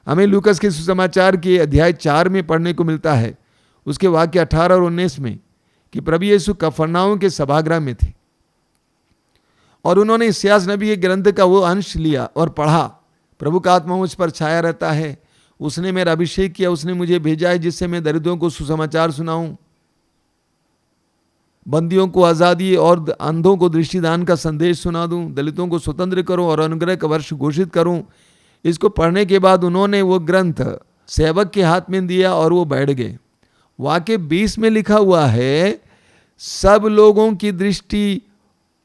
हमें लूकास के सुसमाचार के अध्याय 4 में पढ़ने को मिलता है, उसके वाक्य 18 और 19 में, कि प्रभु यीशु कफरनाउम के सभागृह में थे और उन्होंने इस्यास नबी के ग्रंथ का वो अंश लिया और पढ़ा। प्रभु का आत्मा मुझ पर छाया रहता है, उसने मेरा अभिषेक किया, उसने मुझे भेजा है जिससे मैं दरिद्रों को सुसमाचार सुनाऊं, बंदियों को आज़ादी और अंधों को दृष्टिदान का संदेश सुना दूं, दलितों को स्वतंत्र करूं और अनुग्रह का वर्ष घोषित करूं। इसको पढ़ने के बाद उन्होंने वो ग्रंथ सेवक के हाथ में दिया और वो बैठ गए। वाक्य 20 में लिखा हुआ है, सब लोगों की दृष्टि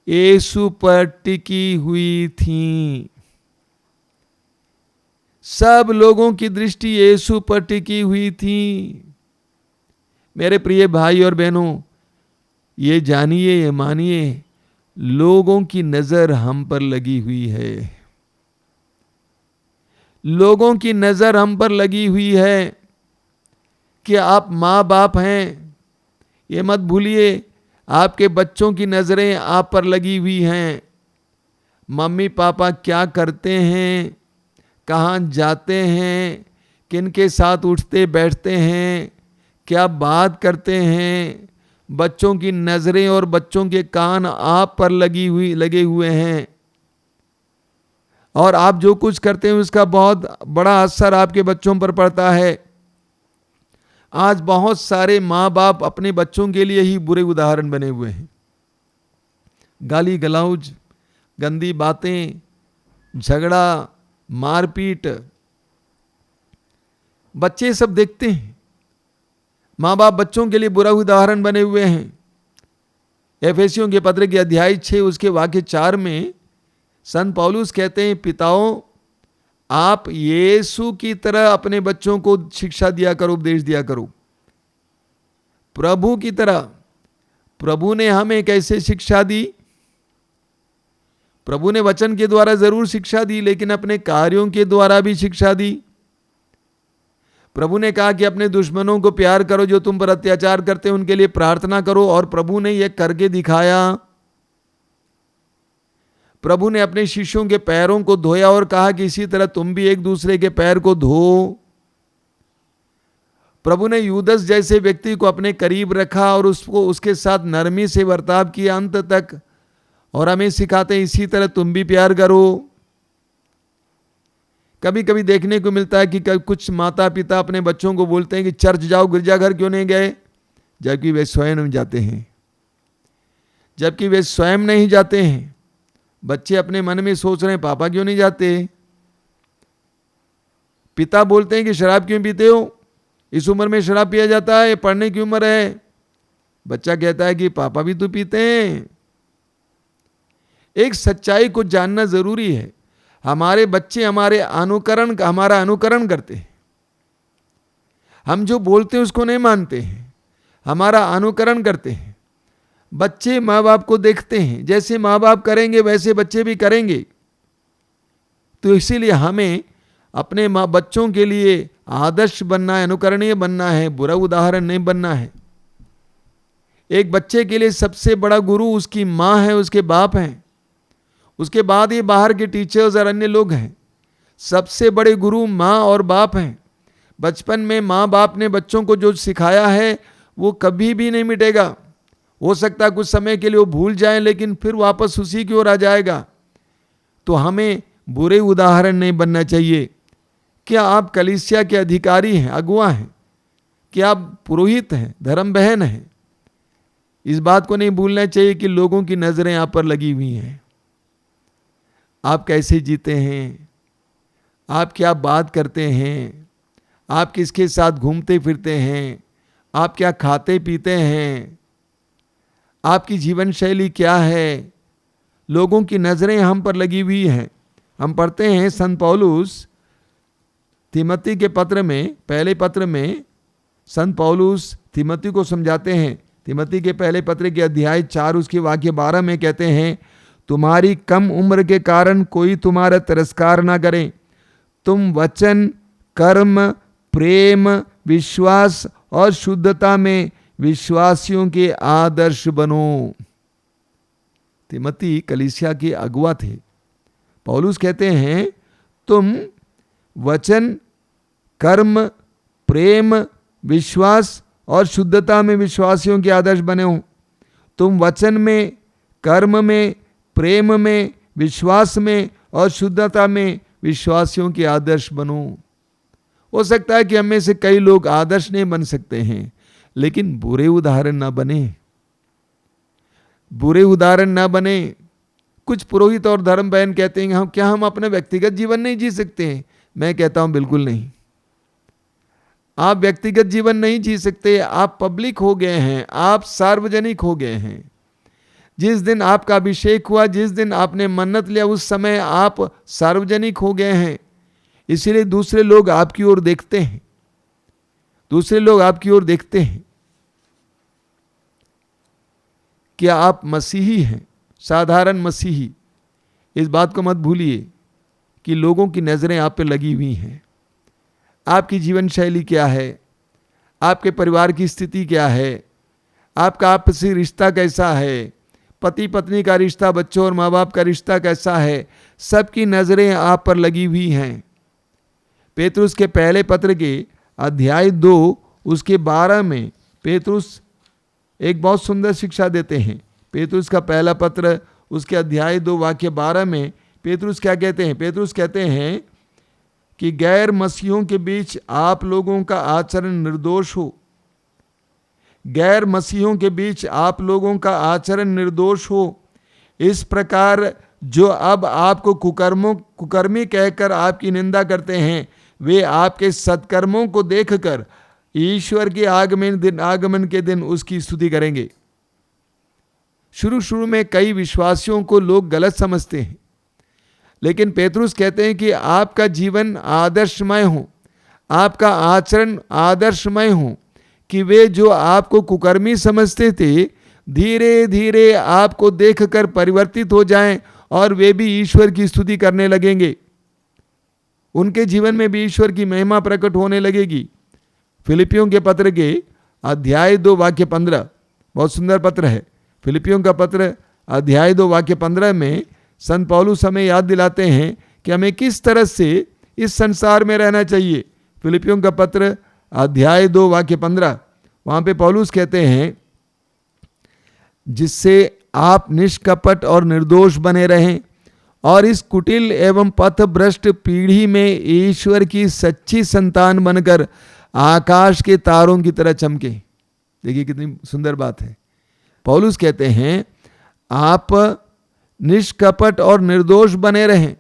यीशु पर टिकी हुई थी। सब लोगों की दृष्टि यीशु पर टिकी हुई थी। मेरे प्रिय भाई और बहनों, ये जानिए, ये मानिए, लोगों की नजर हम पर लगी हुई है। लोगों की नजर हम पर लगी हुई है कि आप माँ बाप हैं। ये मत भूलिए, आपके बच्चों की नजरें आप पर लगी हुई हैं। मम्मी पापा क्या करते हैं, कहाँ जाते हैं, किनके साथ उठते बैठते हैं, क्या बात करते हैं। बच्चों की नजरें और बच्चों के कान आप पर लगे हुए हैं, और आप जो कुछ करते हैं उसका बहुत बड़ा असर आपके बच्चों पर पड़ता है। आज बहुत सारे माँ बाप अपने बच्चों के लिए ही बुरे उदाहरण बने हुए हैं। गाली गलौज, गंदी बातें, झगड़ा, मारपीट, बच्चे सब देखते हैं। माँ बाप बच्चों के लिए बुरा उदाहरण बने हुए हैं। एफेसियों के पत्र के अध्याय 6 उसके वाक्य 4 में संत पौलुस कहते हैं, पिताओं आप यीशु की तरह अपने बच्चों को शिक्षा दिया करो, उपदेश दिया करो, प्रभु की तरह। प्रभु ने हमें कैसे शिक्षा दी? प्रभु ने वचन के द्वारा जरूर शिक्षा दी, लेकिन अपने कार्यों के द्वारा भी शिक्षा दी। प्रभु ने कहा कि अपने दुश्मनों को प्यार करो, जो तुम पर अत्याचार करते हैं उनके लिए प्रार्थना करो, और प्रभु ने यह करके दिखाया। प्रभु ने अपने शिष्यों के पैरों को धोया और कहा कि इसी तरह तुम भी एक दूसरे के पैर को धो। प्रभु ने यूदस जैसे व्यक्ति को अपने करीब रखा और उसके साथ नरमी से बर्ताव किया अंत तक, और हमें सिखाते हैं इसी तरह तुम भी प्यार करो। कभी कभी देखने को मिलता है कि कुछ माता पिता अपने बच्चों को बोलते हैं कि चर्च जाओ, गिरजाघर क्यों नहीं गए, जबकि वे स्वयं जाते हैं। जबकि वे स्वयं नहीं जाते हैं। बच्चे अपने मन में सोच रहे हैं पापा क्यों नहीं जाते। पिता बोलते हैं कि शराब क्यों पीते हो, इस उम्र में शराब पिया जाता है, पढ़ने की उम्र है। बच्चा कहता है कि पापा भी तो पीते हैं। एक सच्चाई को जानना जरूरी है। हमारे बच्चे हमारा अनुकरण करते हैं। हम जो बोलते हैं उसको नहीं मानते हैं, हमारा अनुकरण करते हैं। बच्चे माँ बाप को देखते हैं, जैसे माँ बाप करेंगे वैसे बच्चे भी करेंगे। तो इसीलिए हमें अपने बच्चों के लिए आदर्श बनना है, अनुकरणीय बनना है, बुरा उदाहरण नहीं बनना है। एक बच्चे के लिए सबसे बड़ा गुरु उसकी माँ है, उसके बाप हैं। उसके बाद ये बाहर के टीचर्स और अन्य लोग हैं। सबसे बड़े गुरु माँ और बाप हैं। बचपन में माँ बाप ने बच्चों को जो सिखाया है वो कभी भी नहीं मिटेगा। हो सकता है कुछ समय के लिए वो भूल जाएं, लेकिन फिर वापस उसी की ओर आ जाएगा। तो हमें बुरे उदाहरण नहीं बनना चाहिए। क्या आप कलीसिया के अधिकारी हैं, अगुआ हैं, क्या आप पुरोहित हैं, धर्म बहन हैं? इस बात को नहीं भूलना चाहिए कि लोगों की नजरें आप पर लगी हुई हैं। आप कैसे जीते हैं, आप क्या बात करते हैं, आप किसके साथ घूमते फिरते हैं, आप क्या खाते पीते हैं, आपकी जीवन शैली क्या है, लोगों की नजरें हम पर लगी हुई हैं। हम पढ़ते हैं संत पौलुस तिमोथी के पत्र में, पहले पत्र में संत पौलुस तिमोथी को समझाते हैं। तिमोथी के पहले पत्र के अध्याय 4 उसके वाक्य 12 में कहते हैं, तुम्हारी कम उम्र के कारण कोई तुम्हारा तिरस्कार ना करे। तुम वचन, कर्म, प्रेम, विश्वास और शुद्धता में विश्वासियों के आदर्श बनो। तिमोथी कलीसिया के अगुआ थे। पौलुस कहते हैं तुम वचन, कर्म, प्रेम, विश्वास और शुद्धता में विश्वासियों के आदर्श बने हो। तुम वचन में, कर्म में, प्रेम में, विश्वास में और शुद्धता में विश्वासियों के आदर्श बनो। हो सकता है कि हम में से कई लोग आदर्श नहीं बन सकते हैं, लेकिन बुरे उदाहरण ना बने। बुरे उदाहरण ना बने। कुछ पुरोहित और धर्म बहन कहते हैं हम अपना व्यक्तिगत जीवन नहीं जी सकते हैं। मैं कहता हूं बिल्कुल नहीं। आप व्यक्तिगत जीवन नहीं जी सकते, आप पब्लिक हो गए हैं, आप सार्वजनिक हो गए हैं। जिस दिन आपका अभिषेक हुआ, जिस दिन आपने मन्नत लिया, उस समय आप सार्वजनिक हो गए हैं। इसीलिए दूसरे लोग आपकी ओर देखते हैं, दूसरे लोग आपकी ओर देखते हैं। क्या आप मसीही हैं, साधारण मसीही? इस बात को मत भूलिए कि लोगों की नज़रें आप पे लगी हुई हैं। आपकी जीवन शैली क्या है, आपके परिवार की स्थिति क्या है, आपका आपसी रिश्ता कैसा है, पति पत्नी का रिश्ता, बच्चों और माँ बाप का रिश्ता कैसा है, सबकी नज़रें आप पर लगी हुई हैं। पेतरुस के पहले पत्र के अध्याय 2 उसके 12 में पेतरुस एक बहुत सुंदर शिक्षा देते हैं। पेतरुस का पहला पत्र उसके अध्याय 2 वाक्य 12 में पेतरुस क्या कहते हैं? पेतरुस कहते हैं कि गैर मसीहों के बीच आप लोगों का आचरण निर्दोष हो। गैर मसीहों के बीच आप लोगों का आचरण निर्दोष हो। इस प्रकार जो अब आपको कुकर्मी कहकर आपकी निंदा करते हैं, वे आपके सत्कर्मों को देखकर ईश्वर के आगमन के दिन उसकी स्तुति करेंगे। शुरू में कई विश्वासियों को लोग गलत समझते हैं, लेकिन पेतरुस कहते हैं कि आपका जीवन आदर्शमय हो, आपका आचरण आदर्शमय हो, कि वे जो आपको कुकर्मी समझते थे धीरे धीरे आपको देखकर परिवर्तित हो जाएं और वे भी ईश्वर की स्तुति करने लगेंगे। उनके जीवन में भी ईश्वर की महिमा प्रकट होने लगेगी। फिलिपियों के पत्र के अध्याय 2 वाक्य 15 बहुत सुंदर पत्र है। फिलिपियों का पत्र अध्याय 2 वाक्य 15 में संत पौलुस हमें याद दिलाते हैं कि हमें किस तरह से इस संसार में रहना चाहिए। फिलिपियों का पत्र अध्याय 2 वाक्य 15, वहाँ पे पौलुस कहते हैं, जिससे आप निष्कपट और निर्दोष बने रहें और इस कुटिल एवं पथभ्रष्ट पीढ़ी में ईश्वर की सच्ची संतान बनकर आकाश के तारों की तरह चमके। देखिए कितनी सुंदर बात है। पौलुस कहते हैं आप निष्कपट और निर्दोष बने रहें।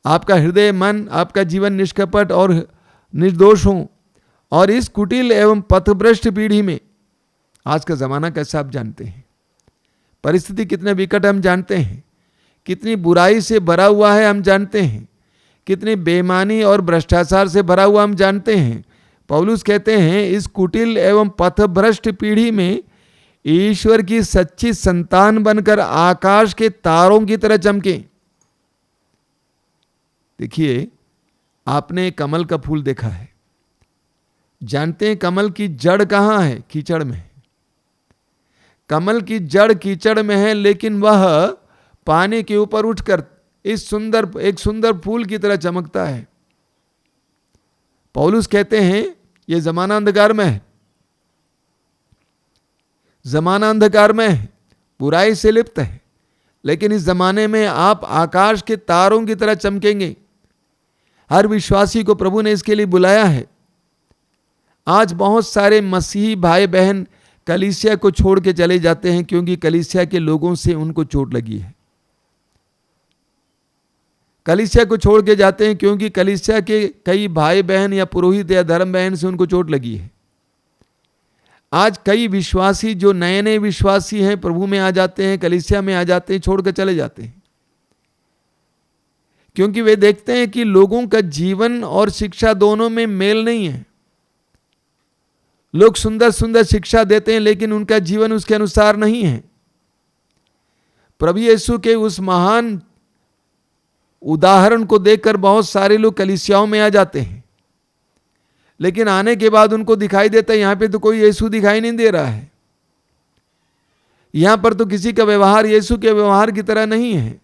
आपका हृदय, मन, आपका जीवन निष्कपट और निर्दोष हो। और इस कुटिल एवं पथभ्रष्ट पीढ़ी में, आज का जमाना कैसा आप जानते हैं, परिस्थिति कितने विकट हम जानते हैं, कितनी बुराई से भरा हुआ है हम जानते हैं, कितनी बेईमानी और भ्रष्टाचार से भरा हुआ हम जानते हैं। पौलुस कहते हैं इस कुटिल एवं पथभ्रष्ट पीढ़ी में ईश्वर की सच्ची संतान बनकर आकाश के तारों की तरह चमके। देखिए, आपने कमल का फूल देखा है, जानते हैं कमल की जड़ कहाँ है? कीचड़ में है। कमल की जड़ कीचड़ में है, लेकिन वह पानी के ऊपर उठकर एक सुंदर फूल की तरह चमकता है। पौलुस कहते हैं यह जमाना अंधकार में है, जमाना अंधकार में है, बुराई से लिप्त है, लेकिन इस जमाने में आप आकाश के तारों की तरह चमकेंगे। हर विश्वासी को प्रभु ने इसके लिए बुलाया है। आज बहुत सारे मसीही भाई बहन कलीसिया को छोड़ के चले जाते हैं क्योंकि कलीसिया के लोगों से उनको चोट लगी है। कलीसिया को छोड़ के जाते हैं क्योंकि कलीसिया के कई भाई बहन या पुरोहित या धर्म बहन से उनको चोट लगी है। आज कई विश्वासी जो नए नए विश्वासी हैं प्रभु में आ जाते हैं, कलीसिया में आ जाते हैं, छोड़ कर चले जाते हैं क्योंकि वे देखते हैं कि लोगों का जीवन और शिक्षा दोनों में मेल नहीं है। लोग सुंदर सुंदर शिक्षा देते हैं लेकिन उनका जीवन उसके अनुसार नहीं है। प्रभु यीशु के उस महान उदाहरण को देखकर बहुत सारे लोग कलीसियाओं में आ जाते हैं, लेकिन आने के बाद उनको दिखाई देता है यहां पे तो कोई यीशु दिखाई नहीं दे रहा है, यहां पर तो किसी का व्यवहार यीशु के व्यवहार की तरह नहीं है।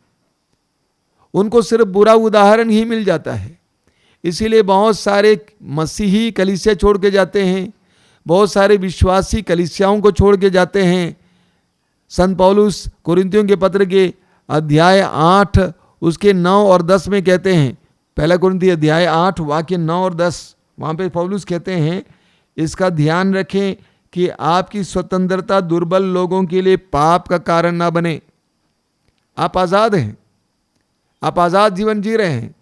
उनको सिर्फ बुरा उदाहरण ही मिल जाता है। इसीलिए बहुत सारे मसीही कलीसिया छोड़ के जाते हैं, बहुत सारे विश्वासी कलीसियाओं को छोड़ के जाते हैं। संत पौलुस कुरिन्थियों के पत्र के अध्याय 8 उसके 9 और 10 में कहते हैं, पहला कुरिन्थी अध्याय 8 वाक्य 9 और 10, वहाँ पे पौलुस कहते हैं इसका ध्यान रखें कि आपकी स्वतंत्रता दुर्बल लोगों के लिए पाप का कारण ना बने। आप आज़ाद हैं, आप आज़ाद जीवन जी रहे हैं,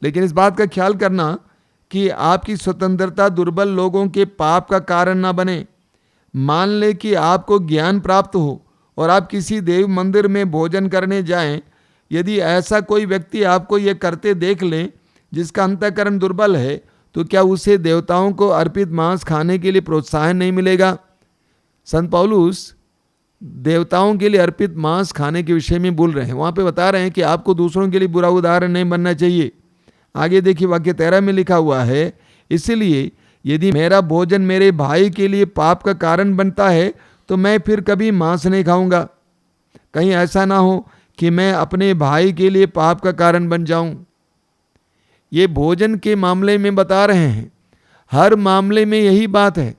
लेकिन इस बात का ख्याल करना कि आपकी स्वतंत्रता दुर्बल लोगों के पाप का कारण ना बने। मान ले कि आपको ज्ञान प्राप्त हो और आप किसी देव मंदिर में भोजन करने जाएं। यदि ऐसा कोई व्यक्ति आपको ये करते देख ले जिसका अंतःकरण दुर्बल है, तो क्या उसे देवताओं को अर्पित मांस खाने के लिए प्रोत्साहन नहीं मिलेगा? संत पौलुस देवताओं के लिए अर्पित मांस खाने के विषय में बोल रहे हैं। वहाँ पे बता रहे हैं कि आपको दूसरों के लिए बुरा उदाहरण नहीं बनना चाहिए। आगे देखिए वाक्य 13 में लिखा हुआ है, इसलिए यदि मेरा भोजन मेरे भाई के लिए पाप का कारण बनता है तो मैं फिर कभी मांस नहीं खाऊंगा। कहीं ऐसा ना हो कि मैं अपने भाई के लिए पाप का कारण बन जाऊं। ये भोजन के मामले में बता रहे हैं, हर मामले में यही बात है।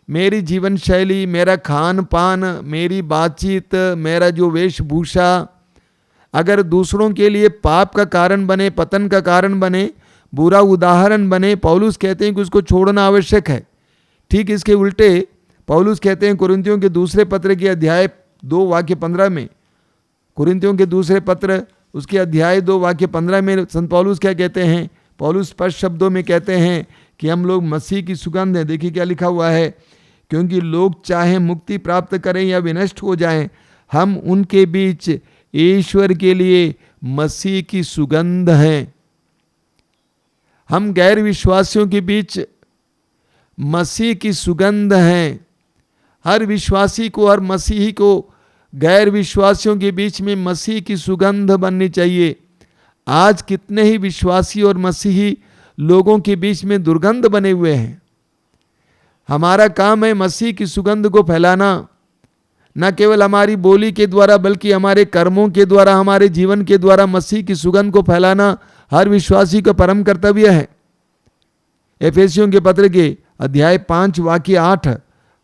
मेरी जीवन शैली, मेरा खान पान, मेरी बातचीत, मेरा जो वेशभूषा अगर दूसरों के लिए पाप का कारण बने, पतन का कारण बने, बुरा उदाहरण बने, पौलुस कहते हैं कि उसको छोड़ना आवश्यक है। ठीक इसके उल्टे पौलुस कहते हैं कुरिन्थियों के दूसरे पत्र के अध्याय 2 वाक्य 15 में, कुरिन्थियों के दूसरे पत्र उसके अध्याय 2 वाक्य 15 में संत पौलुस क्या कहते हैं? पौलुस स्पष्ट शब्दों में कहते हैं कि हम लोग मसीह की सुगंध हैं। देखिए क्या लिखा हुआ है, क्योंकि लोग चाहे मुक्ति प्राप्त करें या विनष्ट हो जाएं, हम उनके बीच ईश्वर के लिए मसीह की सुगंध हैं। हम गैर विश्वासियों के बीच मसीह की सुगंध हैं। हर विश्वासी को, हर मसीही को गैर विश्वासियों के बीच में मसीह की सुगंध बननी चाहिए। आज कितने ही विश्वासी और मसीही लोगों के बीच में दुर्गंध बने हुए हैं। हमारा काम है मसीह की सुगंध को फैलाना, न केवल हमारी बोली के द्वारा बल्कि हमारे कर्मों के द्वारा, हमारे जीवन के द्वारा मसीह की सुगंध को फैलाना हर विश्वासी का परम कर्तव्य है। एफेसियों के पत्र के अध्याय 5 वाक्य 8,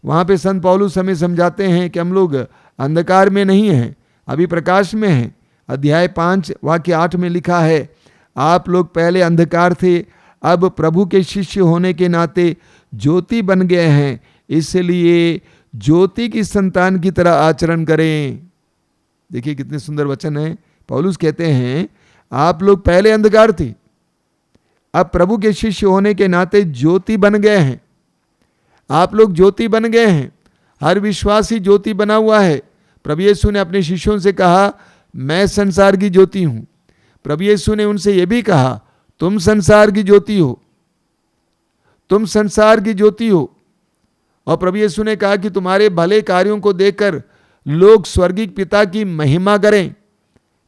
वहाँ पे संत पौलुस हमें समझाते हैं कि हम लोग अंधकार में नहीं हैं, अभी प्रकाश में हैं। अध्याय 5 वाक्य 8 में लिखा है, आप लोग पहले अंधकार थे, अब प्रभु के शिष्य होने के नाते ज्योति बन गए हैं, इसलिए ज्योति की संतान की तरह आचरण करें। देखिए कितने सुंदर वचन है। पौलुस कहते हैं आप लोग पहले अंधकार थे, अब प्रभु के शिष्य होने के नाते ज्योति बन गए हैं। आप लोग ज्योति बन गए हैं। हर विश्वासी ज्योति बना हुआ है। प्रभु यीशु ने अपने शिष्यों से कहा, मैं संसार की ज्योति हूं। प्रभु यीशु ने उनसे यह भी कहा, तुम संसार की ज्योति हो, तुम संसार की ज्योति हो। और प्रभु यीशु ने कहा कि तुम्हारे भले कार्यों को देखकर लोग स्वर्गीय पिता की महिमा करें।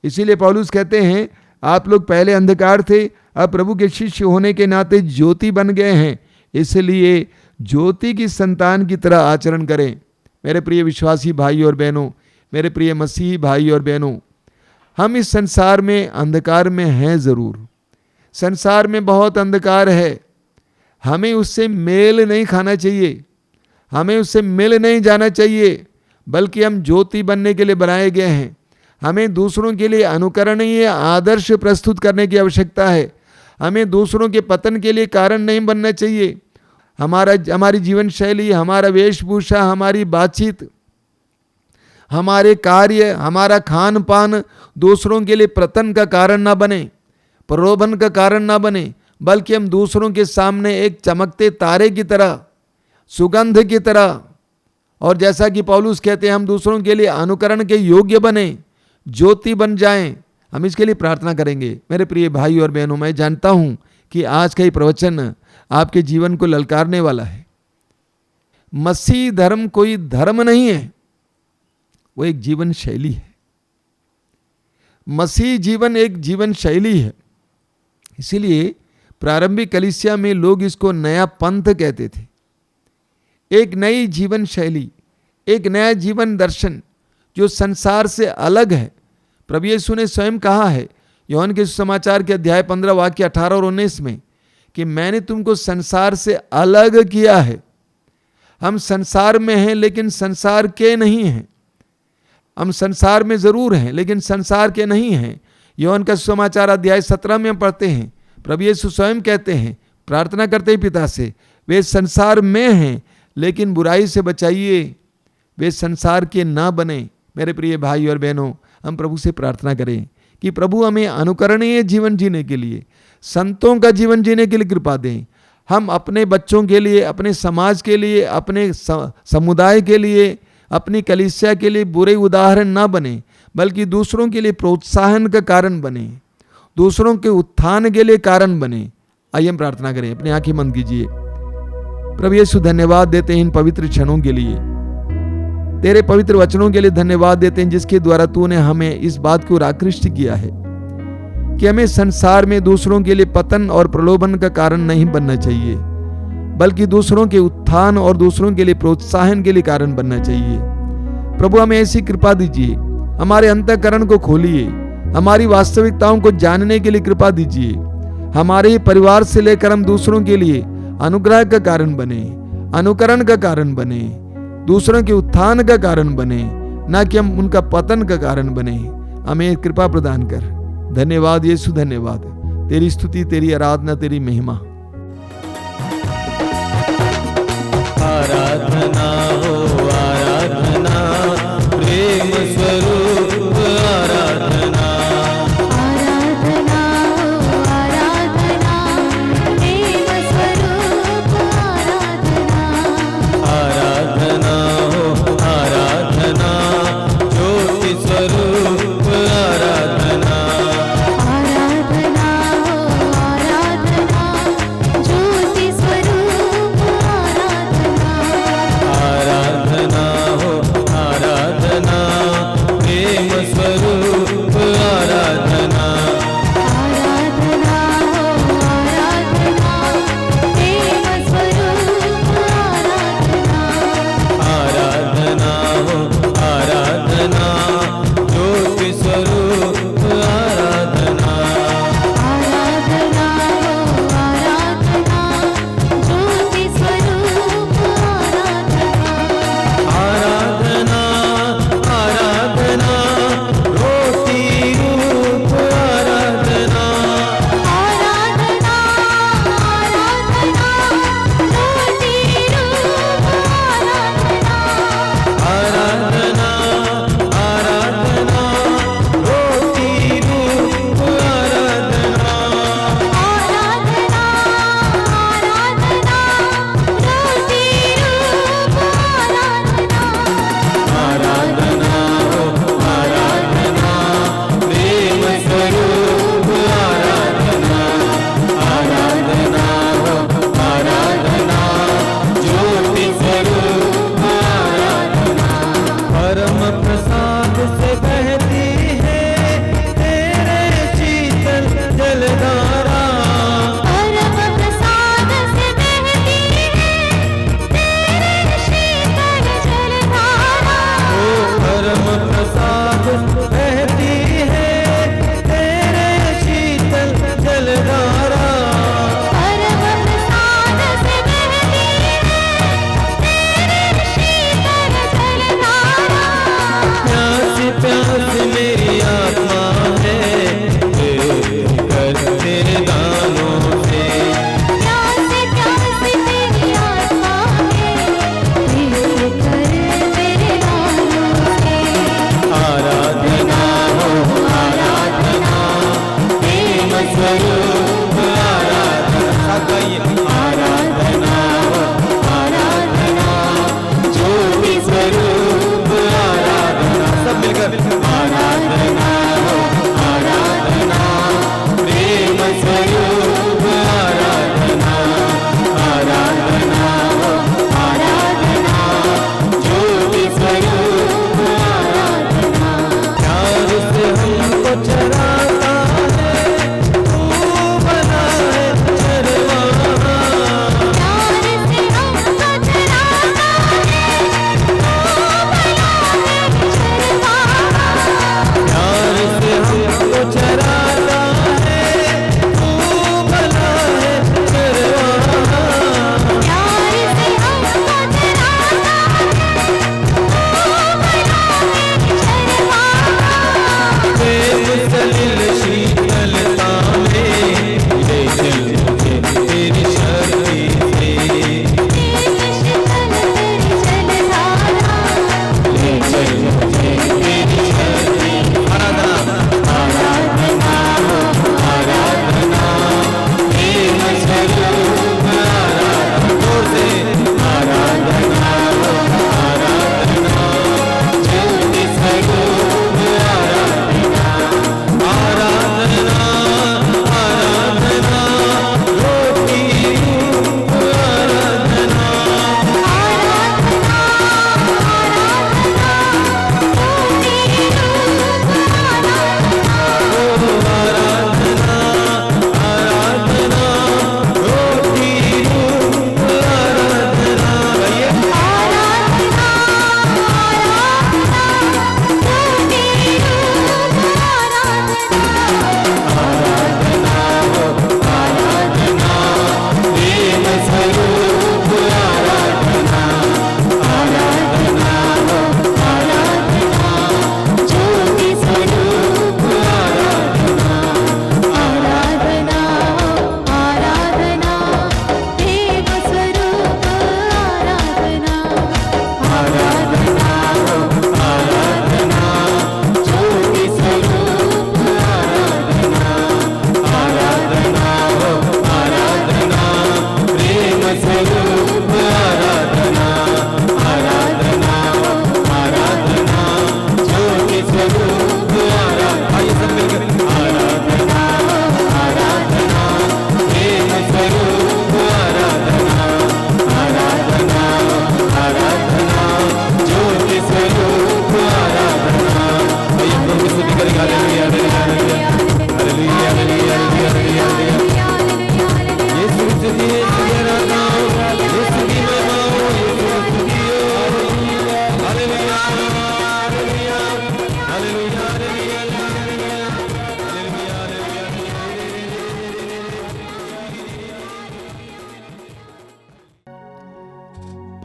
इसीलिए पौलुस कहते हैं आप लोग पहले अंधकार थे, अब प्रभु के शिष्य होने के नाते ज्योति बन गए हैं, इसलिए ज्योति की संतान की तरह आचरण करें। मेरे प्रिय विश्वासी भाई और बहनों, मेरे प्रिय मसीही भाई और बहनों, हम इस संसार में अंधकार में हैं जरूर। संसार में बहुत अंधकार है, हमें उससे मेल नहीं खाना चाहिए, हमें उससे मिल नहीं जाना चाहिए, बल्कि हम ज्योति बनने के लिए बनाए गए हैं। हमें दूसरों के लिए अनुकरणीय आदर्श प्रस्तुत करने की आवश्यकता है। हमें दूसरों के पतन के लिए कारण नहीं बनना चाहिए। हमारी जीवन शैली, हमारा वेशभूषा, हमारी बातचीत, हमारे कार्य, हमारा खान पान दूसरों के लिए पतन का कारण ना बने, प्रलोभन का कारण ना बने, बल्कि हम दूसरों के सामने एक चमकते तारे की तरह, सुगंध की तरह, और जैसा कि पौलुस कहते हैं हम दूसरों के लिए अनुकरण के योग्य बने, ज्योति बन जाएं। हम इसके लिए प्रार्थना करेंगे। मेरे प्रिय भाई और बहनों, मैं जानता हूं कि आज का ये प्रवचन आपके जीवन को ललकारने वाला है। मसीह धर्म कोई धर्म नहीं है, वो एक जीवन शैली है। मसीह जीवन एक जीवन शैली है। इसीलिए प्रारंभिक कलीसिया में लोग इसको नया पंथ कहते थे। एक नई जीवन शैली, एक नया जीवन दर्शन जो संसार से अलग है। प्रभु यीशु ने स्वयं कहा है यूहन्ना के सुसमाचार के अध्याय 15 वाक्य 18 और 19 में कि मैंने तुमको संसार से अलग किया है। हम संसार में हैं लेकिन संसार के नहीं हैं। हम संसार में जरूर हैं लेकिन संसार के नहीं हैं। यूहन्ना का सुसमाचार अध्याय 17 में पढ़ते हैं, प्रभु यीशु स्वयं कहते हैं, प्रार्थना करते हैं पिता से, वे संसार में हैं लेकिन बुराई से बचाइए, वे संसार के ना बने। मेरे प्रिय भाई और बहनों, हम प्रभु से प्रार्थना करें कि प्रभु हमें अनुकरणीय जीवन जीने के लिए, संतों का जीवन जीने के लिए कृपा दें। हम अपने बच्चों के लिए, अपने समाज के लिए, अपने समुदाय के लिए, अपनी कलीसिया के लिए बुरे उदाहरण ना बने, बल्कि दूसरों के लिए प्रोत्साहन का कारण बने, दूसरों के उत्थान के लिए कारण बने। आइए हम प्रार्थना करें, अपनी आंखें बंद कीजिए। प्रभु यीशु, धन्यवाद देते हैं इन पवित्र क्षणों के लिए, तेरे पवित्र वचनों के लिए धन्यवाद देते हैं, जिसके द्वारा तूने हमें इस बात को आकृष्ट किया है कि हमें संसार में दूसरों के लिए पतन और प्रलोभन का कारण नहीं बनना चाहिए, बल्कि दूसरों के उत्थान और दूसरों के लिए प्रोत्साहन के लिए कारण बनना चाहिए। प्रभु हमें ऐसी कृपा दीजिए, हमारे अंतःकरण को खोलिए, हमारी वास्तविकताओं को जानने के लिए कृपा दीजिए। हमारे ही परिवार से लेकर हम दूसरों के लिए अनुग्रह का कारण बने, अनुकरण का कारण बने, दूसरों के उत्थान का कारण बने, ना कि हम उनका पतन का कारण बने। हमें कृपा प्रदान कर। धन्यवाद यीशु, धन्यवाद। तेरी स्तुति, तेरी आराधना, तेरी महिमा। आराधना हो आराधना, प्रेम स्वरूप आराधना। आराधना हो आराधना, प्रेम स्वरूप आराधना। आराधना हो आराधना, ज्योति स्वरूप आराधना। आराधना हो आराधना, ज्योति स्वरूप आराधना।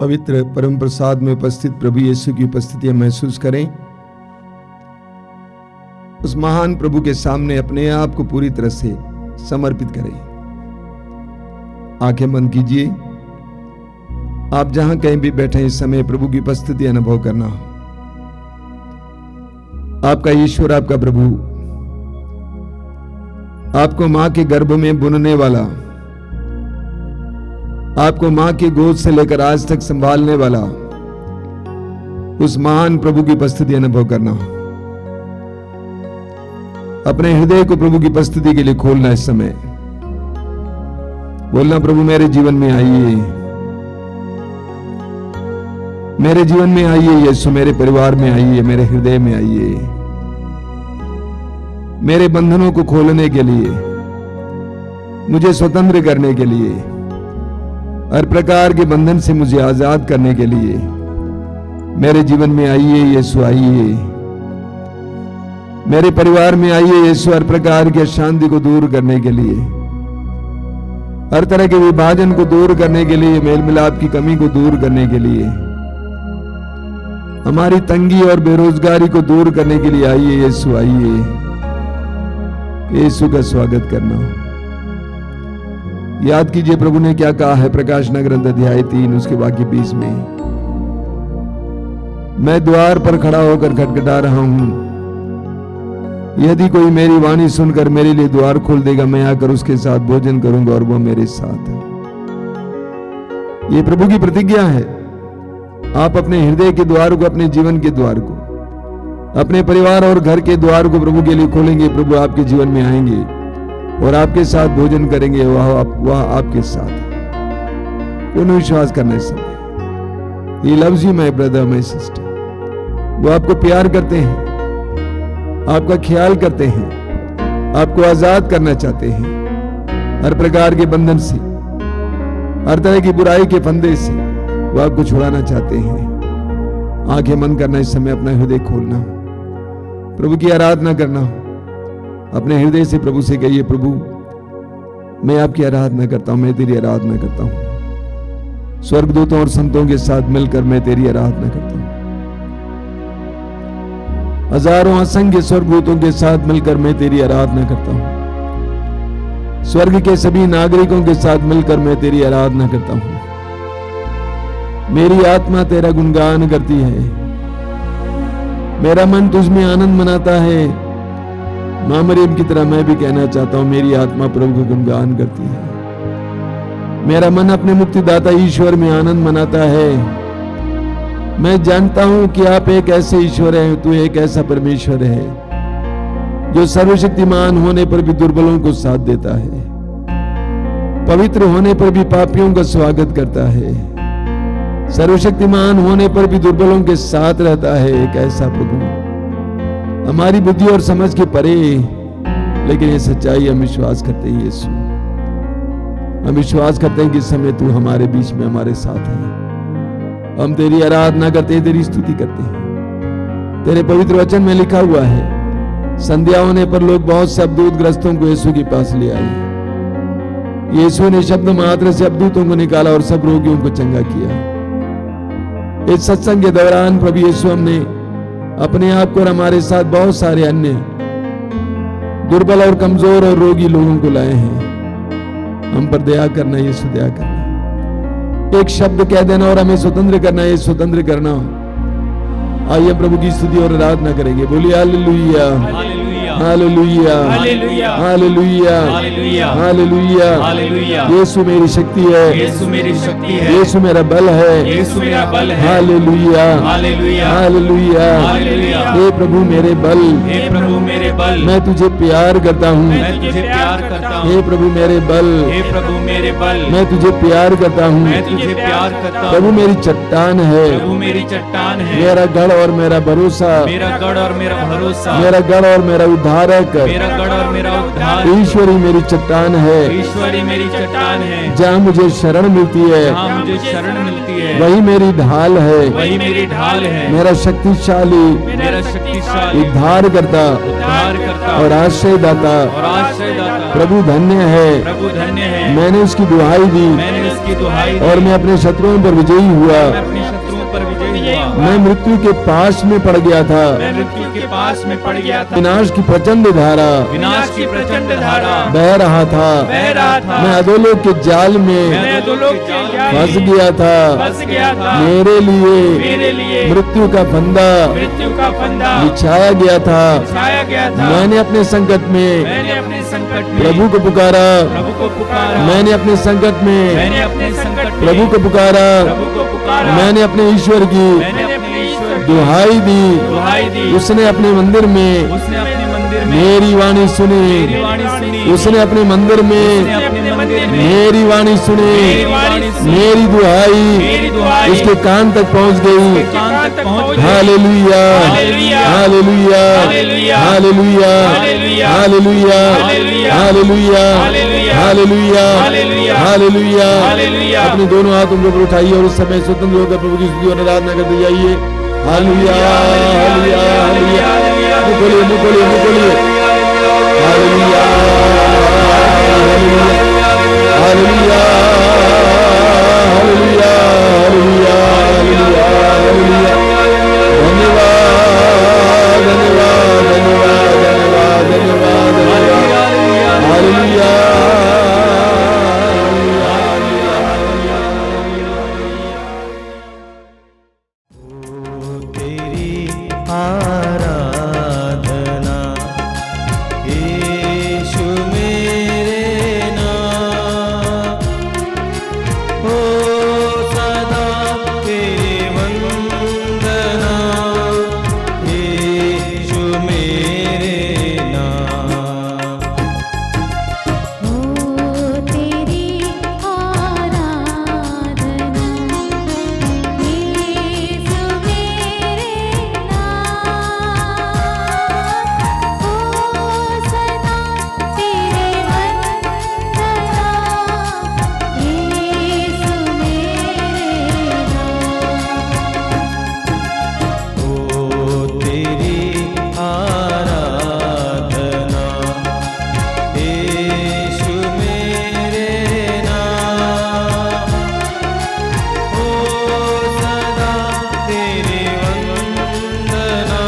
पवित्र परम प्रसाद में उपस्थित प्रभु यीशु की उपस्थिति महसूस करें। उस महान प्रभु के सामने अपने आप को पूरी तरह से समर्पित करें। आंखें बंद कीजिए। आप जहां कहीं भी बैठे इस समय प्रभु की उपस्थिति अनुभव करना। आपका ईश्वर, आपका प्रभु, आपको मां के गर्भ में बुनने वाला, आपको मां की गोद से लेकर आज तक संभालने वाला उस महान प्रभु की उपस्थिति अनुभव करना। अपने हृदय को प्रभु की उपस्थिति के लिए खोलना। इस समय बोलना, प्रभु मेरे जीवन में आइए, मेरे जीवन में आइए यीशु, मेरे परिवार में आइए, मेरे हृदय में आइए, मेरे बंधनों को खोलने के लिए, मुझे स्वतंत्र करने के लिए, हर प्रकार के बंधन से मुझे आजाद करने के लिए मेरे जीवन में आइए यीशु, आइए मेरे परिवार में आइए यीशु, हर प्रकार की अशांति को दूर करने के लिए, हर तरह के विभाजन को दूर करने के लिए, मेल मिलाप की कमी को दूर करने के लिए, हमारी तंगी और बेरोजगारी को दूर करने के लिए आइए यीशु, आइए। यीशु का स्वागत करना। याद कीजिए प्रभु ने क्या कहा है प्रकाशना ग्रंथ अध्याय 3 उसके वाक्य 20 में, मैं द्वार पर खड़ा होकर खटखटा रहा हूं, यदि कोई मेरी वाणी सुनकर मेरे लिए द्वार खोल देगा, मैं आकर उसके साथ भोजन करूंगा और वह मेरे साथ। ये प्रभु की प्रतिज्ञा है। आप अपने हृदय के द्वार को, अपने जीवन के द्वार को, अपने परिवार और घर के द्वार को प्रभु के लिए खोलेंगे। प्रभु आपके जीवन में आएंगे और आपके साथ भोजन करेंगे। वह आपके साथ पूर्ण विश्वास करने समय He loves you, my brother, my sister। वो आपको प्यार करते हैं, आपका ख्याल करते हैं, आपको आजाद करना चाहते हैं हर प्रकार के बंधन से, हर तरह की बुराई के फंदे से वो आपको छुड़ाना चाहते हैं। आंखें बंद करना, इस समय अपना हृदय खोलना, प्रभु की आराधना करना। अपने हृदय से प्रभु से कहिए, प्रभु मैं आपकी आराधना करता हूं, मैं तेरी आराधना करता हूं। स्वर्गदूतों और संतों के साथ मिलकर मैं तेरी आराधना करता हूं। हजारों असंख्य स्वर्गदूतों के साथ मिलकर मैं तेरी आराधना करता हूं। स्वर्ग के सभी नागरिकों के साथ मिलकर मैं तेरी आराधना करता हूं। मेरी आत्मा तेरा गुणगान करती है, मेरा मन तुझ में आनंद मनाता है। मां मरियम की तरह मैं भी कहना चाहता हूं, मेरी आत्मा प्रभु का गुणगान करती है। मेरा मन अपने मुक्तिदाता ईश्वर में आनंद मनाता है। मैं जानता हूं कि आप एक ऐसे ईश्वर हैं, तू एक ऐसा परमेश्वर है जो सर्वशक्तिमान होने पर भी दुर्बलों को साथ देता है, पवित्र होने पर भी पापियों का स्वागत करता है, सर्वशक्तिमान होने पर भी दुर्बलों के साथ रहता है। एक ऐसा प्रभु हमारी बुद्धि और समझ के परे, लेकिन ये सच्चाई हम विश्वास करते हैं। यीशु, हम विश्वास करते हैं कि इस समय तू हमारे बीच में हमारे साथ है। हम तेरी आराधना करते हैं, तेरी स्तुति करते हैं। तेरे पवित्र वचन में लिखा हुआ है, संध्या होने पर लोग बहुत से अबदूत ग्रस्तों को यीशु के पास ले आए। यीशु ने शब्द मात्र से अबदूतों को निकाला और सब रोगियों को चंगा किया। इस सत्संग के दौरान प्रभु यीशु हमने अपने आप को और हमारे साथ बहुत सारे अन्य दुर्बल और कमजोर और रोगी लोगों को लाए हैं। हम पर दया करना यीशु, दया करना। एक शब्द कह देना और हमें स्वतंत्र करना, ये स्वतंत्र करना। आइए प्रभु की स्तुति और आराधना करेंगे। बोलिए hallelujah, hallelujah, hallelujah, hallelujah, hallelujah, hallelujah. Yeshu मेरी शक्ति है, यीशु मेरी शक्ति है, यीशु मेरा बल है, यीशु मेरा बल है। Hallelujah, hallelujah, hallelujah, hallelujah. हे प्रभु मेरे बल, हे प्रभु मेरे बल, मैं तुझे प्यार करता हूँ। मैं तुझे प्यार करता हूँ। हे प्रभु मेरे बल, हे प्रभु मेरे बल, मैं तुझे प्यार करता हूँ। मैं तुझे प्यार करता हूँ। प्रभु मेरी चट्टान है, प्रभु मेरी चट्टान है, मेरा गढ़ और मेरा भरोसा, मेरा गढ़ और मेरा भरोसा, मेरा गढ़ और मेरा उद्धारक, मेरा गढ़ और मेरा उद्धार। ईश्वरी मेरी चट्टान है, ईश्वरी मेरी चट्टान है, जहाँ मुझे शरण मिलती है, जहाँ मुझे शरण मिलती है। है, वही मेरी ढाल है, वही मेरी ढाल है, मेरा शक्तिशाली मेरा शक्तिशाली उद्धार करता उद्धार करता और आश्रयदाता और आश्रयदाता। प्रभु धन्य है। प्रभु धन्य है, मैंने उसकी दुहाई दी मैंने उसकी दुहाई दी और मैं अपने शत्रुओं पर विजयी हुआ। मैं अपने शत्रुओं पर विजयी हुआ। मैं मृत्यु के पास में पड़ गया था, मैं मृत्यु के पास में पड़ गया था, विनाश की प्रचंड धारा विनाश की प्रचंड धारा बह रहा था, बह रहा था। मैं अधोलोक के जाल में मैं अधोलोक के जाल में फंस गया था। फंस गया था। मेरे मेरे लिए मृत्यु का फंदा मृत्यु का फंदा बिछाया गया था। छाया गया था। मैंने अपने संकट में मैंने अपने संकट में प्रभु को पुकारा। प्रभु को पुकारा। मैंने अपने संकट में मैंने अपने संकट में प्रभु को पुकारा। प्रभु को पुकारा। मैंने अपने ईश्वर की मैंने अपने ईश्वर की दुहाई दी। दुहाई दी। उसने अपने मंदिर में उसने अपने मंदिर में मेरी वाणी सुनी। मेरी वाणी सुनी। उसने अपने मंदिर में उसने अपने मंदिर में मेरी वाणी सुनी। मेरी वाणी सुनी। मेरी दुहाई मेरी दुहाई उसके कान तक पहुंच गई। कान तक पहुंच गई। Hallelujah, hallelujah, hallelujah, hallelujah, hallelujah, hallelujah, hallelujah, hallelujah, hallelujah, hallelujah, hallelujah, hallelujah, hallelujah. Hallelujah. अपने दोनों हाथ उनके ऊपर उठाइए और उस समय स्वतंत्र होकर प्रभु की स्तुति और आराधना करते जाइए। Hallelujah, hallelujah, hallelujah. मुंह खोलिए, मुंह खोलिए, मुंह खोलिए। Hallelujah, hallelujah, hallelujah, hallelujah, hallelujah, hallelujah, hallelujah. धन्यवाद, धन्यवाद, धन्यवाद, धन्यवाद, धन्यवाद, हालेलुया। तेरी आराधना यीशु मेरे नाम, हो सदा तेरी वंदना यीशु मेरे नाम। हो तेरी आराधना यीशु मेरे नाम, हो सदा तेरे वंदना यीशु मेरे नाम। ओ तेरी आराधना यीशु मेरे नाम, ओ सदा तेरी वंदना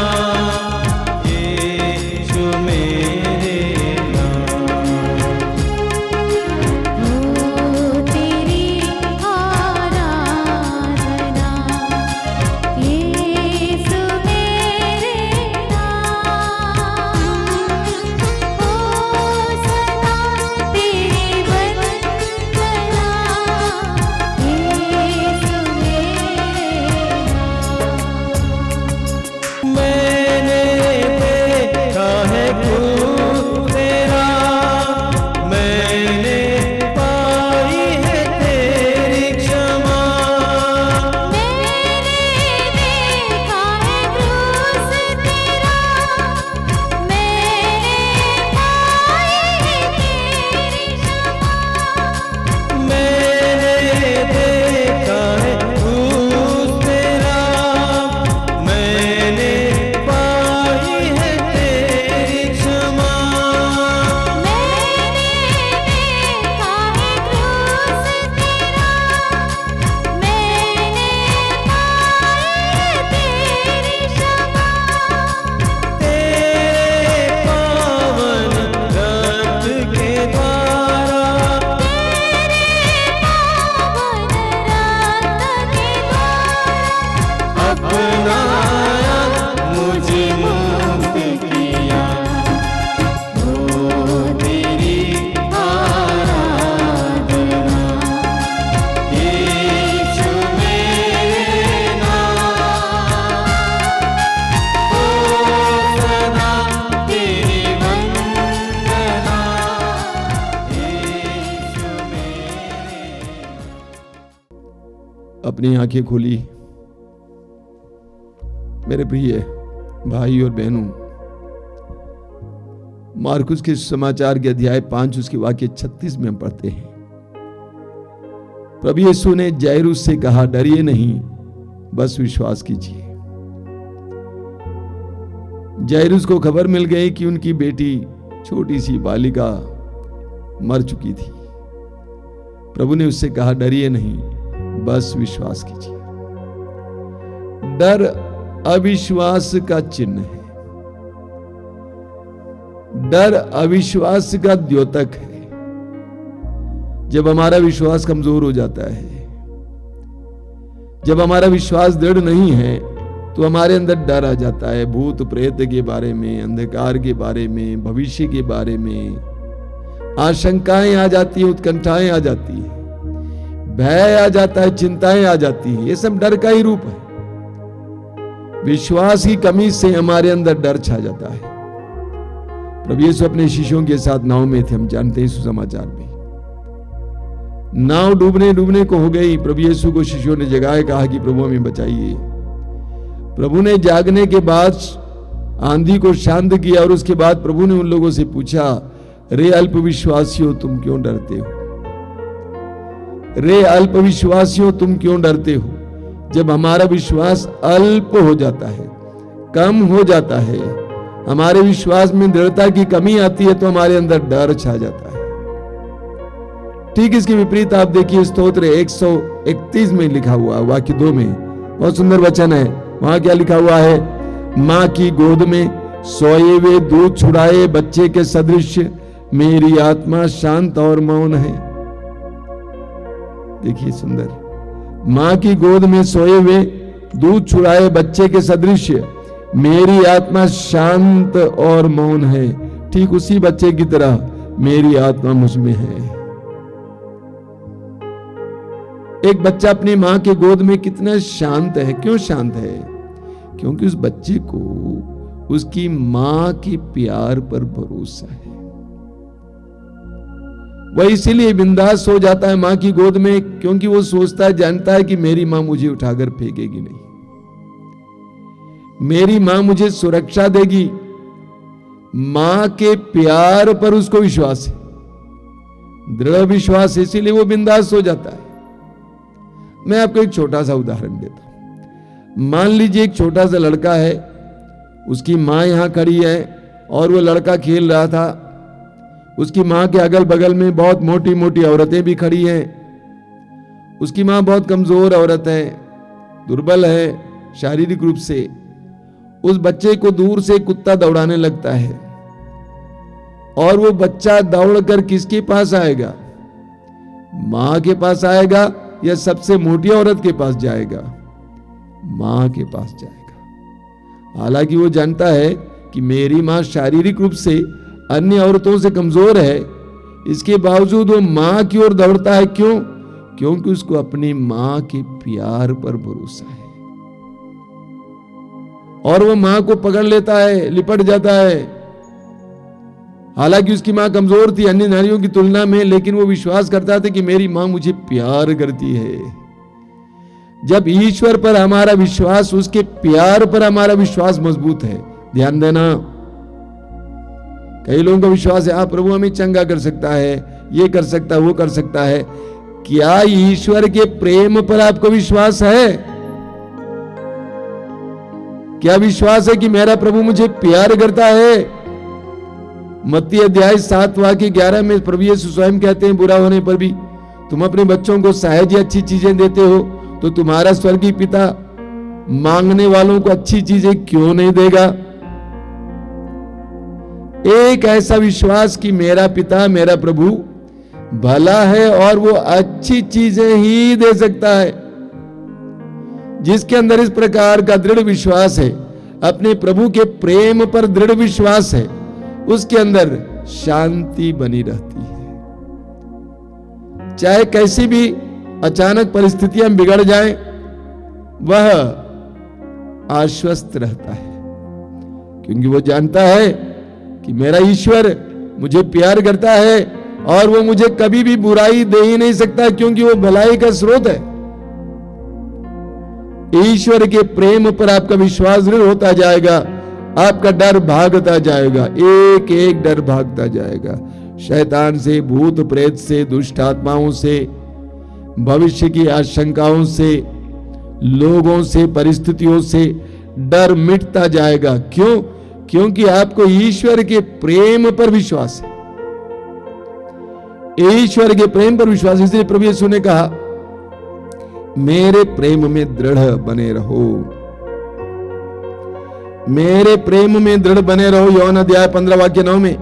यीशु मेरे नाम। हो तेरी आराधना यीशु मेरे नाम, हो सदा तेरी वंदना यीशु मेरे नाम। मैंने देखा है खूब तेरा, मैंने पाई है तेरी क्षमा। मैंने देखा है क्रूस तेरा, मैंने पाई है तेरी क्षमा। मैंने देखा है क्रूस तेरा, मैंने पाई है तेरी क्षमा। मैंने देखा है क्रूस तेरा, मैंने पाई तेरी क्षमा। तेरे पावन रक्त के द्वारा, पावन रक्त के द्वारा अपनाया मुझे मुक्त किया। हो तेरी आराधना यीशु मेरे नाम, हो सदा तेरी वंदना यीशु मेरे। अपनी आंखें खोली मेरे प्रिय भाई और बहनों। मार्कुस के समाचार के अध्याय 5 उसके वाक्य 36 में हम पढ़ते हैं, प्रभु यीशु ने जायरूस से कहा, डरिए नहीं, बस विश्वास कीजिए। जायरूस को खबर मिल गई कि उनकी बेटी छोटी सी बालिका मर चुकी थी। प्रभु ने उससे कहा, डरिए नहीं, बस विश्वास कीजिए। डर अविश्वास का चिन्ह है। डर अविश्वास का द्योतक है। जब हमारा विश्वास कमजोर हो जाता है, जब हमारा विश्वास दृढ़ नहीं है, तो हमारे अंदर डर आ जाता है। भूत प्रेत के बारे में, अंधकार के बारे में, भविष्य के बारे में आशंकाएं आ जाती है, उत्कंठाएं आ जाती है, भय आ जाता है, चिंताएं आ जाती है। ये सब डर का ही रूप है। विश्वास की कमी से हमारे अंदर डर छा जाता है। प्रभु यीशु अपने शिष्यों के साथ नाव में थे, हम जानते हैं सुसमाचार में। नाव डूबने को हो गई। प्रभु यीशु को शिष्यों ने जगाया, कहा कि प्रभु हमें बचाइए। प्रभु ने जागने के बाद आंधी को शांत किया और उसके बाद प्रभु ने उन लोगों से पूछा, रे अल्पविश्वासियों तुम क्यों डरते हो? रे अल्पविश्वासियों तुम क्यों डरते हो? जब हमारा विश्वास अल्प हो जाता है, कम हो जाता है, हमारे विश्वास में दृढ़ता की कमी आती है, तो हमारे अंदर डर छा जाता है। ठीक इसके विपरीत आप देखिए स्तोत्र 131 में लिखा हुआ, वाक्य 2 में बहुत सुंदर वचन है। वहां क्या लिखा हुआ है? मां की गोद में सोए हुए दूध छुड़ाए बच्चे के सदृश मेरी आत्मा शांत और मौन है। देखिए सुंदर, मां की गोद में सोए हुए दूध छुड़ाए बच्चे के सदृश मेरी आत्मा शांत और मौन है। ठीक उसी बच्चे की तरह मेरी आत्मा मुझ में है। एक बच्चा अपनी मां के गोद में कितना शांत है। क्यों शांत है? क्योंकि उस बच्चे को उसकी मां के प्यार पर भरोसा है। वह इसीलिए बिंदास हो जाता है मां की गोद में, क्योंकि वो सोचता है, जानता है कि मेरी मां मुझे उठाकर फेंकेगी नहीं, मेरी मां मुझे सुरक्षा देगी। मां के प्यार पर उसको विश्वास है, दृढ़ विश्वास, इसीलिए वो बिंदास हो जाता है। मैं आपको एक छोटा सा उदाहरण देता हूं। मान लीजिए एक छोटा सा लड़का है, उसकी मां यहां खड़ी है और वो लड़का खेल रहा था। उसकी मां के अगल बगल में बहुत मोटी मोटी औरतें भी खड़ी हैं। उसकी मां बहुत कमजोर औरत है, दुर्बल है शारीरिक रूप से। उस बच्चे को दूर से कुत्ता दौड़ाने लगता है और वो बच्चा दौड़कर किसके पास आएगा? मां के पास आएगा या सबसे मोटी औरत के पास जाएगा? मां के पास जाएगा। हालांकि वो जानता है कि मेरी मां शारीरिक रूप से अन्य औरतों से कमजोर है, इसके बावजूद वो मां की ओर दौड़ता है। क्यों? क्योंकि उसको अपनी मां के प्यार पर भरोसा है और वो मां को पकड़ लेता है, लिपट जाता है। हालांकि उसकी मां कमजोर थी अन्य नारियों की तुलना में, लेकिन वो विश्वास करता था कि मेरी मां मुझे प्यार करती है। जब ईश्वर पर हमारा विश्वास, उसके प्यार पर हमारा विश्वास मजबूत है, ध्यान देना, कई लोगों का विश्वास है, प्रभु हमें चंगा कर सकता है, ये कर सकता है, वो कर सकता है। क्या ईश्वर के प्रेम पर आपको विश्वास है? क्या विश्वास है कि मेरा प्रभु मुझे प्यार करता है? मत्ती अध्याय 7 वाक्य 11 में प्रभु यीशु स्वयं कहते हैं, बुरा होने पर भी तुम अपने बच्चों को सहज अच्छी चीजें देते हो, तो तुम्हारा स्वर्गीय पिता मांगने वालों को अच्छी चीजें क्यों नहीं देगा? एक ऐसा विश्वास कि मेरा पिता, मेरा प्रभु भला है और वो अच्छी चीजें ही दे सकता है। जिसके अंदर इस प्रकार का दृढ़ विश्वास है, अपने प्रभु के प्रेम पर दृढ़ विश्वास है, उसके अंदर शांति बनी रहती है। चाहे कैसी भी अचानक परिस्थितियां बिगड़ जाएं, वह आश्वस्त रहता है, क्योंकि वो जानता है कि मेरा ईश्वर मुझे प्यार करता है और वो मुझे कभी भी बुराई दे ही नहीं सकता, क्योंकि वो भलाई का स्रोत है। ईश्वर के प्रेम पर आपका विश्वास दृढ़ होता जाएगा, आपका डर भागता जाएगा, एक एक डर भागता जाएगा। शैतान से, भूत प्रेत से, दुष्ट आत्माओं से, भविष्य की आशंकाओं से, लोगों से, परिस्थितियों से डर मिटता जाएगा। क्यों? क्योंकि आपको ईश्वर के प्रेम पर विश्वास है। ईश्वर के प्रेम पर विश्वास। इसलिए प्रभु यीशु ने कहा, मेरे प्रेम में दृढ़ बने रहो, मेरे प्रेम में दृढ़ बने रहो। यूहन्ना अध्याय 15 वाक्य 9 में,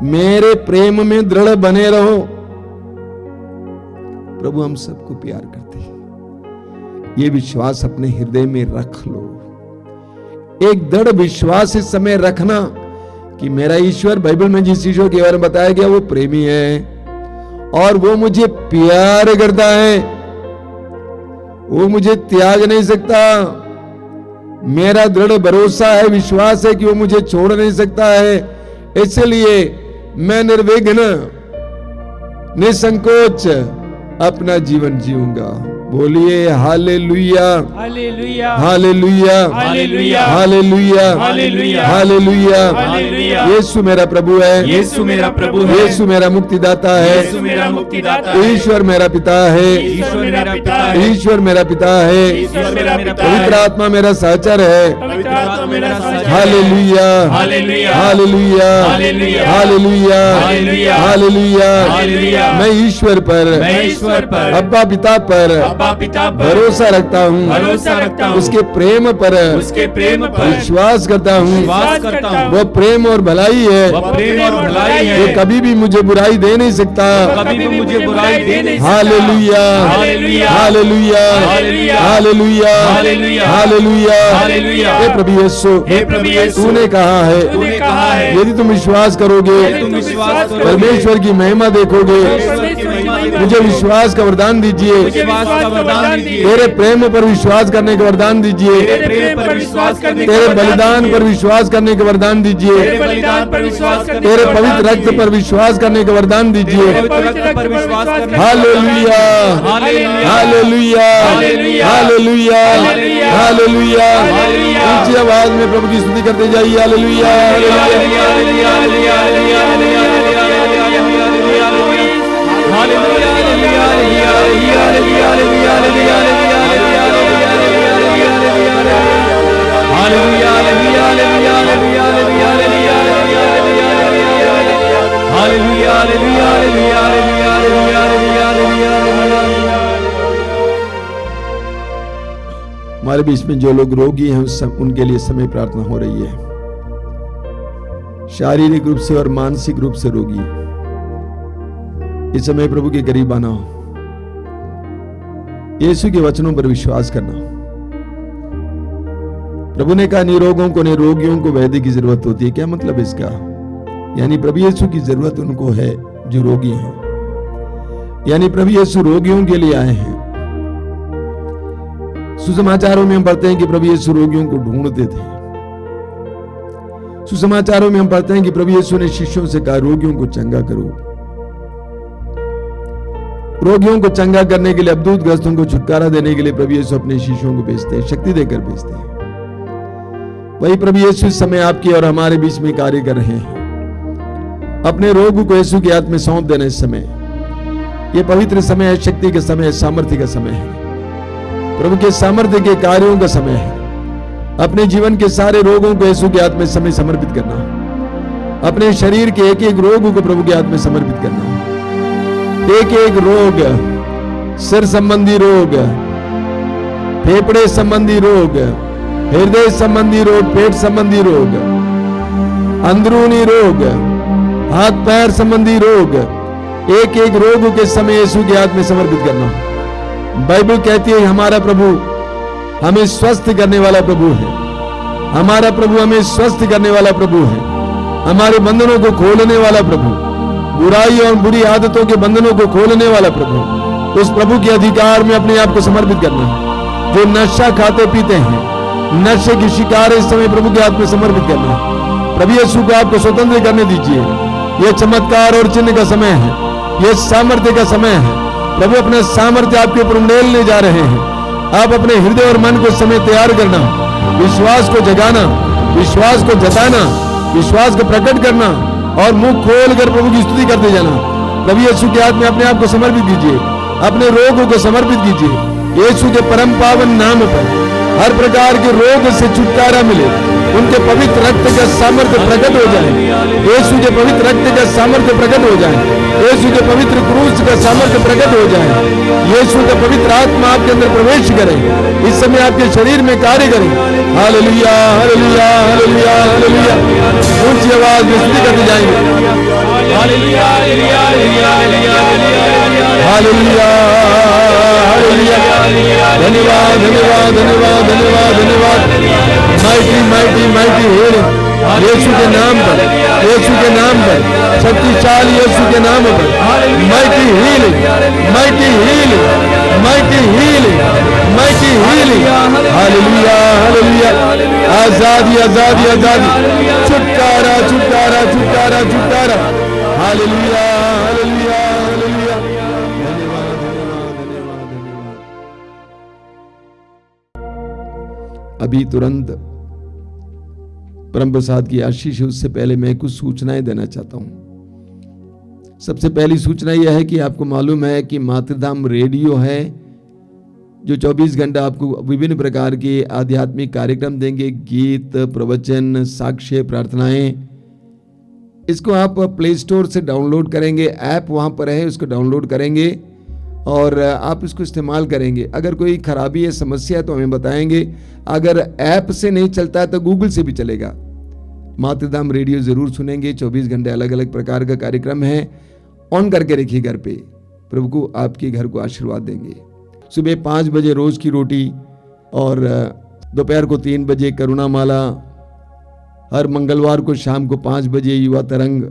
मेरे प्रेम में दृढ़ बने रहो। प्रभु हम सबको प्यार करते हैं। ये विश्वास अपने हृदय में रख लो। एक दृढ़ विश्वास इस समय रखना कि मेरा ईश्वर, बाइबल में जिस ईश्वर के बारे में बताया गया, वो प्रेमी है और वो मुझे प्यार करता है, वो मुझे त्याग नहीं सकता। मेरा दृढ़ भरोसा है, विश्वास है कि वो मुझे छोड़ नहीं सकता है। इसलिए मैं निर्विघ्न, निसंकोच अपना जीवन जीऊंगा। बोलिए hallelujah, hallelujah, hallelujah, hallelujah, hallelujah, hallelujah, hallelujah. Hallelujah. Yeshu मेरा प्रभु है, यीशु मेरा प्रभु है, यीशु मेरा मुक्तिदाता है, यीशु मेरा मुक्तिदाता है, ईश्वर मेरा पिता है, ईश्वर मेरा पिता है, ईश्वर मेरा पिता है, ईश्वर मेरा पिता पवित्र है, आत्मा मेरा सहचर है। पवित्र आत्मा मेरा साझा है। Hallelujah, hallelujah, hallelujah, hallelujah, hallelujah, hallelujah, hallelujah. Hallelujah. मैं ईश्वर पर, मैं ईश्वर पर, अब्बा पिता पर अब्बा पिता पर भरोसा रखता हूँ, भरोसा रखता हूँ, उसके प्रेम पर उसके प्रेम पर विश्वास करता हूँ। विश्वास करता हूँ। वो प्रेम और भलाई है, वह प्रेम और भलाई है, वो कभी भी मुझे बुराई दे नहीं सकता। कभी भी मुझे बुराई दे नहीं सकता। Hallelujah, hallelujah, hallelujah, hallelujah, hallelujah, hallelujah, hallelujah. Hallelujah. हे प्रभु यीशु, हे प्रभु यीशु, तूने कहा है, तूने कहा है, यदि तुम विश्वास करोगे, यदि तुम विश्वास करोगे, परमेश्वर की महिमा देखोगे। परमेश्वर की महिमा देखोगे। मुझे विश्वास का वरदान दीजिए, विश्वास का वरदान दीजिए, तेरे प्रेम पर विश्वास करने का वरदान दीजिए, तेरे प्रेम पर विश्वास करने का तेरे वरदान बलिदान दीजिए, पर विश्वास करने का वरदान दीजिए, तेरे बलिदान पर विश्वास करने तेरे का पवित्र वरदान रक्त दीजिए, पर विश्वास करने का वरदान दीजिए। तेरे पवित्र रक्त पर विश्वास करने का hallelujah, hallelujah, hallelujah, hallelujah, hallelujah, hallelujah, hallelujah. Hallelujah. ऊंची आवाज में प्रभु की स्तुति करते जाइए। Hallelujah, hallelujah. Hallelujah, hallelujah, hallelujah, hallelujah, hallelujah, hallelujah, hallelujah, hallelujah, हमारे बीच में जो लोग रोगी हैं उनके लिए समय प्रार्थना हो रही है। शारीरिक रूप से और मानसिक रूप से रोगी, इस समय प्रभु के करीब आना, यीशु के वचनों पर विश्वास करना। प्रभु ने कहा निरोगों को, निरोगियों को वैद्य की जरूरत होती है। क्या मतलब इसका? यानी प्रभु यीशु की जरूरत उनको है जो रोगी हैं। यानी प्रभु यीशु रोगियों के लिए आए हैं। सुसमाचारों में हम पढ़ते हैं कि प्रभु यीशु रोगियों को ढूंढते थे। सुसमाचारों में हम पढ़ते हैं कि प्रभु यीशु ने शिष्यों से कहा रोगियों को चंगा करो। रोगियों को चंगा करने के लिए, अबदूत ग्रस्तों को छुटकारा देने के लिए प्रभु यीशु अपने शिष्यों को भेजते हैं, शक्ति देकर भेजते हैं। वही प्रभु यीशु इस समय आपके और हमारे बीच में कार्य कर रहे हैं। अपने रोग को यीशु के हाथ में सौंप देना। इस समय ये पवित्र समय है, शक्ति का समय है, सामर्थ्य का समय है, प्रभु के सामर्थ्य के कार्यों का समय है। अपने जीवन के सारे रोगों को यीशु के हाथ में समय समर्पित करना। अपने शरीर के एक एक रोग को प्रभु के हाथ में समर्पित करना। एक एक रोग, सिर संबंधी रोग, फेफड़े संबंधी रोग, हृदय संबंधी रोग, पेट संबंधी रोग, अंदरूनी रोग, हाथ पैर संबंधी रोग, एक एक रोग के समय यीशु के हाथ में समर्पित करना। बाइबल कहती है हमारा प्रभु हमें स्वस्थ करने वाला प्रभु है। हमारा प्रभु हमें स्वस्थ करने वाला प्रभु है। हमारे बंधनों को खोलने वाला प्रभु, बुराई और बुरी आदतों के बंधनों को खोलने वाला प्रभु। उस प्रभु के अधिकार में अपने आप को समर्पित करना। जो नशा खाते पीते हैं, नशे की शिकार इस समय प्रभु के हाथ में समर्पित करना। प्रभु यीशु को आपको स्वतंत्र करने दीजिए। यह चमत्कार और चिन्ह का समय है, यह सामर्थ्य का समय है। प्रभु अपने सामर्थ्य आपके ऊपर उंडेलने जा रहे हैं। आप अपने हृदय और मन को समय तैयार करना, विश्वास को जगाना, विश्वास को जताना, विश्वास को प्रकट करना और मुंह खोल कर प्रभु की स्तुति करते जाना। प्रभु यीशु के हाथ में अपने आप को समर्पित कीजिए। अपने रोगों को समर्पित कीजिए। यीशु के परम पावन नाम पर हर प्रकार के रोग से छुटकारा मिले, उनके पवित्र रक्त का सामर्थ्य प्रकट हो जाए। यीशु के पवित्र रक्त का सामर्थ्य प्रकट हो जाए। यीशु के पवित्र क्रूस का सामर्थ्य प्रकट हो जाए। यीशु का पवित्र आत्मा आपके अंदर प्रवेश करे, इस समय आपके शरीर में कार्य करे। Hallelujah, hallelujah, hallelujah, hallelujah. ऊंची आवाज में स्तुति करते जाएंगे। Hallelujah, hallelujah, hallelujah, hallelujah, hallelujah, hallelujah. धन्यवाद, धन्यवाद, धन्यवाद, धन्यवाद, धन्यवाद। माइटी माइटी माइटी हीलिंग यीशु के नाम पर, यीशु के नाम पर, शक्तिशाली यीशु के नाम पर। Mighty healing, mighty healing, mighty healing, mighty healing. Hallelujah, hallelujah. आजादी, आजादी, आजादी, छुटकारा, छुटकारा, छुटकारा, छुटकारा। Hallelujah, hallelujah, hallelujah. धन्यवाद, धन्यवाद, धन्यवाद, धन्यवाद। अभी तुरंत परम प्रसाद की आशीष है, उससे पहले मैं कुछ सूचनाएं देना चाहता हूं। सबसे पहली सूचना यह है कि आपको मालूम है कि मातृधाम रेडियो है जो 24 घंटा आपको विभिन्न प्रकार के आध्यात्मिक कार्यक्रम देंगे, गीत, प्रवचन, साक्ष्य, प्रार्थनाएं। इसको आप प्ले स्टोर से डाउनलोड करेंगे, ऐप वहां पर है, उसको डाउनलोड करेंगे और आप इसको इस्तेमाल करेंगे। अगर कोई खराबी है, समस्या है तो हमें बताएंगे। अगर ऐप से नहीं चलता है तो गूगल से भी चलेगा। मातृधाम रेडियो जरूर सुनेंगे। 24 घंटे अलग अलग प्रकार का कार्यक्रम है, ऑन करके रखिए घर पे। प्रभु को आपके घर को आशीर्वाद देंगे। सुबह 5 बजे रोज की रोटी और दोपहर को 3 बजे करुणामाला। हर मंगलवार को शाम को 5 बजे युवा तरंग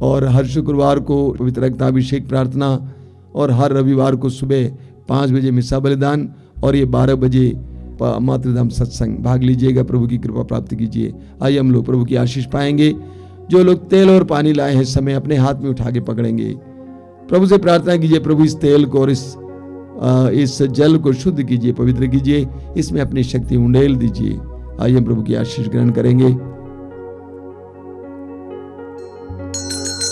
और हर शुक्रवार को पवित्र रक्ताभिषेक प्रार्थना और हर रविवार को सुबह 5 बजे मिसा बलिदान और ये 12 बजे मातृधाम सत्संग। भाग लीजिएगा, प्रभु की कृपा प्राप्त कीजिए। आइए हम लोग प्रभु की आशीष पाएंगे। जो लोग तेल और पानी लाए हैं समय अपने हाथ में उठा के पकड़ेंगे। प्रभु से प्रार्थना कीजिए, प्रभु इस तेल को और इस जल को शुद्ध कीजिए, पवित्र कीजिए, इसमें अपनी शक्ति उंडेल दीजिए। आइए हम प्रभु की आशीष ग्रहण करेंगे।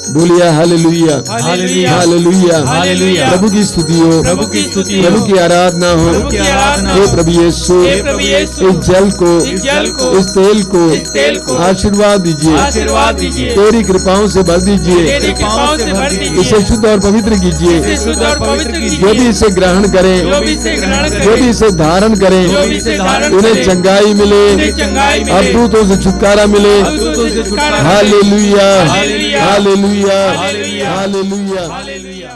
बोलिए हालेलुया, हालेलुया, हालेलुया, हालेलुया। प्रभु की स्तुति हो, प्रभु की स्तुति हो, प्रभु की आराधना हो। प्रभु की आराधना हे हो। प्रभु यीशु, हे प्रभु यीशु, इस जल को, इस जल को, इस तेल इस तेल को को आशीर्वाद दीजिए, आशीर्वाद दीजिए। तेरी कृपाओं से भर दीजिए, तेरी कृपाओं से भर दीजिए। इसे शुद्ध और पवित्र कीजिए। इसे शुद्ध और पवित्र कीजिए। जो भी इसे ग्रहण करें, जो भी इसे ग्रहण करे, जो भी इसे धारण करें, जो भी इसे धारण उन्हें करे, चंगाई मिले, उन्हें चंगाई मिले, अद्भुतों से छुटकारा मिले। अद्भुतों से छुटकारा मिले। Hallelujah, hallelujah, hallelujah, hallelujah, hallelujah. Hallelujah.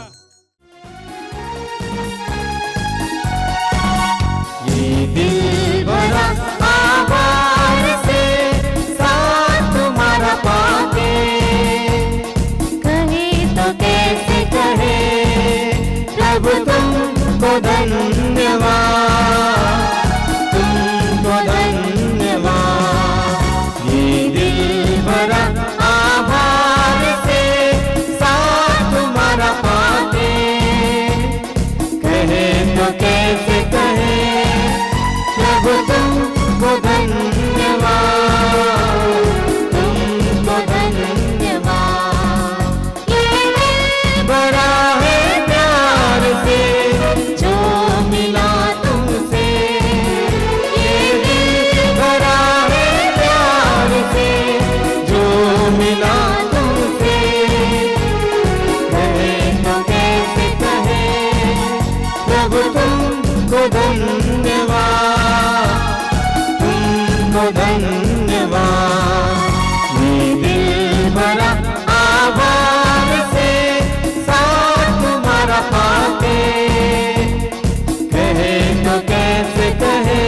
ये दिल भरा आभार से साथ तुम्हारा पाके, कहे तो कैसे कहे प्रभु तुमको धन्यवाद, तुमको धन्यवाद। ये दिल भरा आभार से साथ तुम्हारा पाके, कहे तो कैसे कहे प्रभु तुमको धन्यवाद, तुमको धन्यवाद। ये दिल भरा है प्यार से जो मिला तुमसे, ये दिल भरा है प्यार से जो मिला तुमसे, कहे तो कैसे कहे प्रभु तुमको धन्यवाद, तुमको धन्यवाद। ये दिल भरा आभार से साथ तुम्हारा पाके, कहे तो कैसे कहे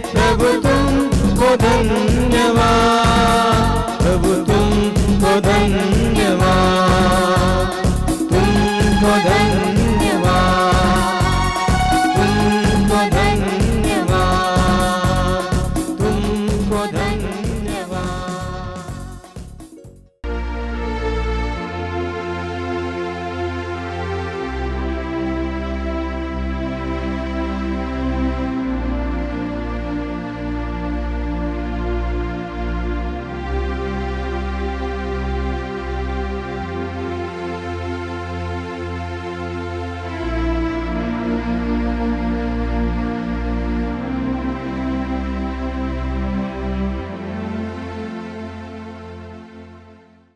प्रभु तुमको धन्यवाद, प्रभु तुमको धन्यवाद, तुमको धन्यवाद, तुमको धन्यवाद, तुमको धन्यवाद।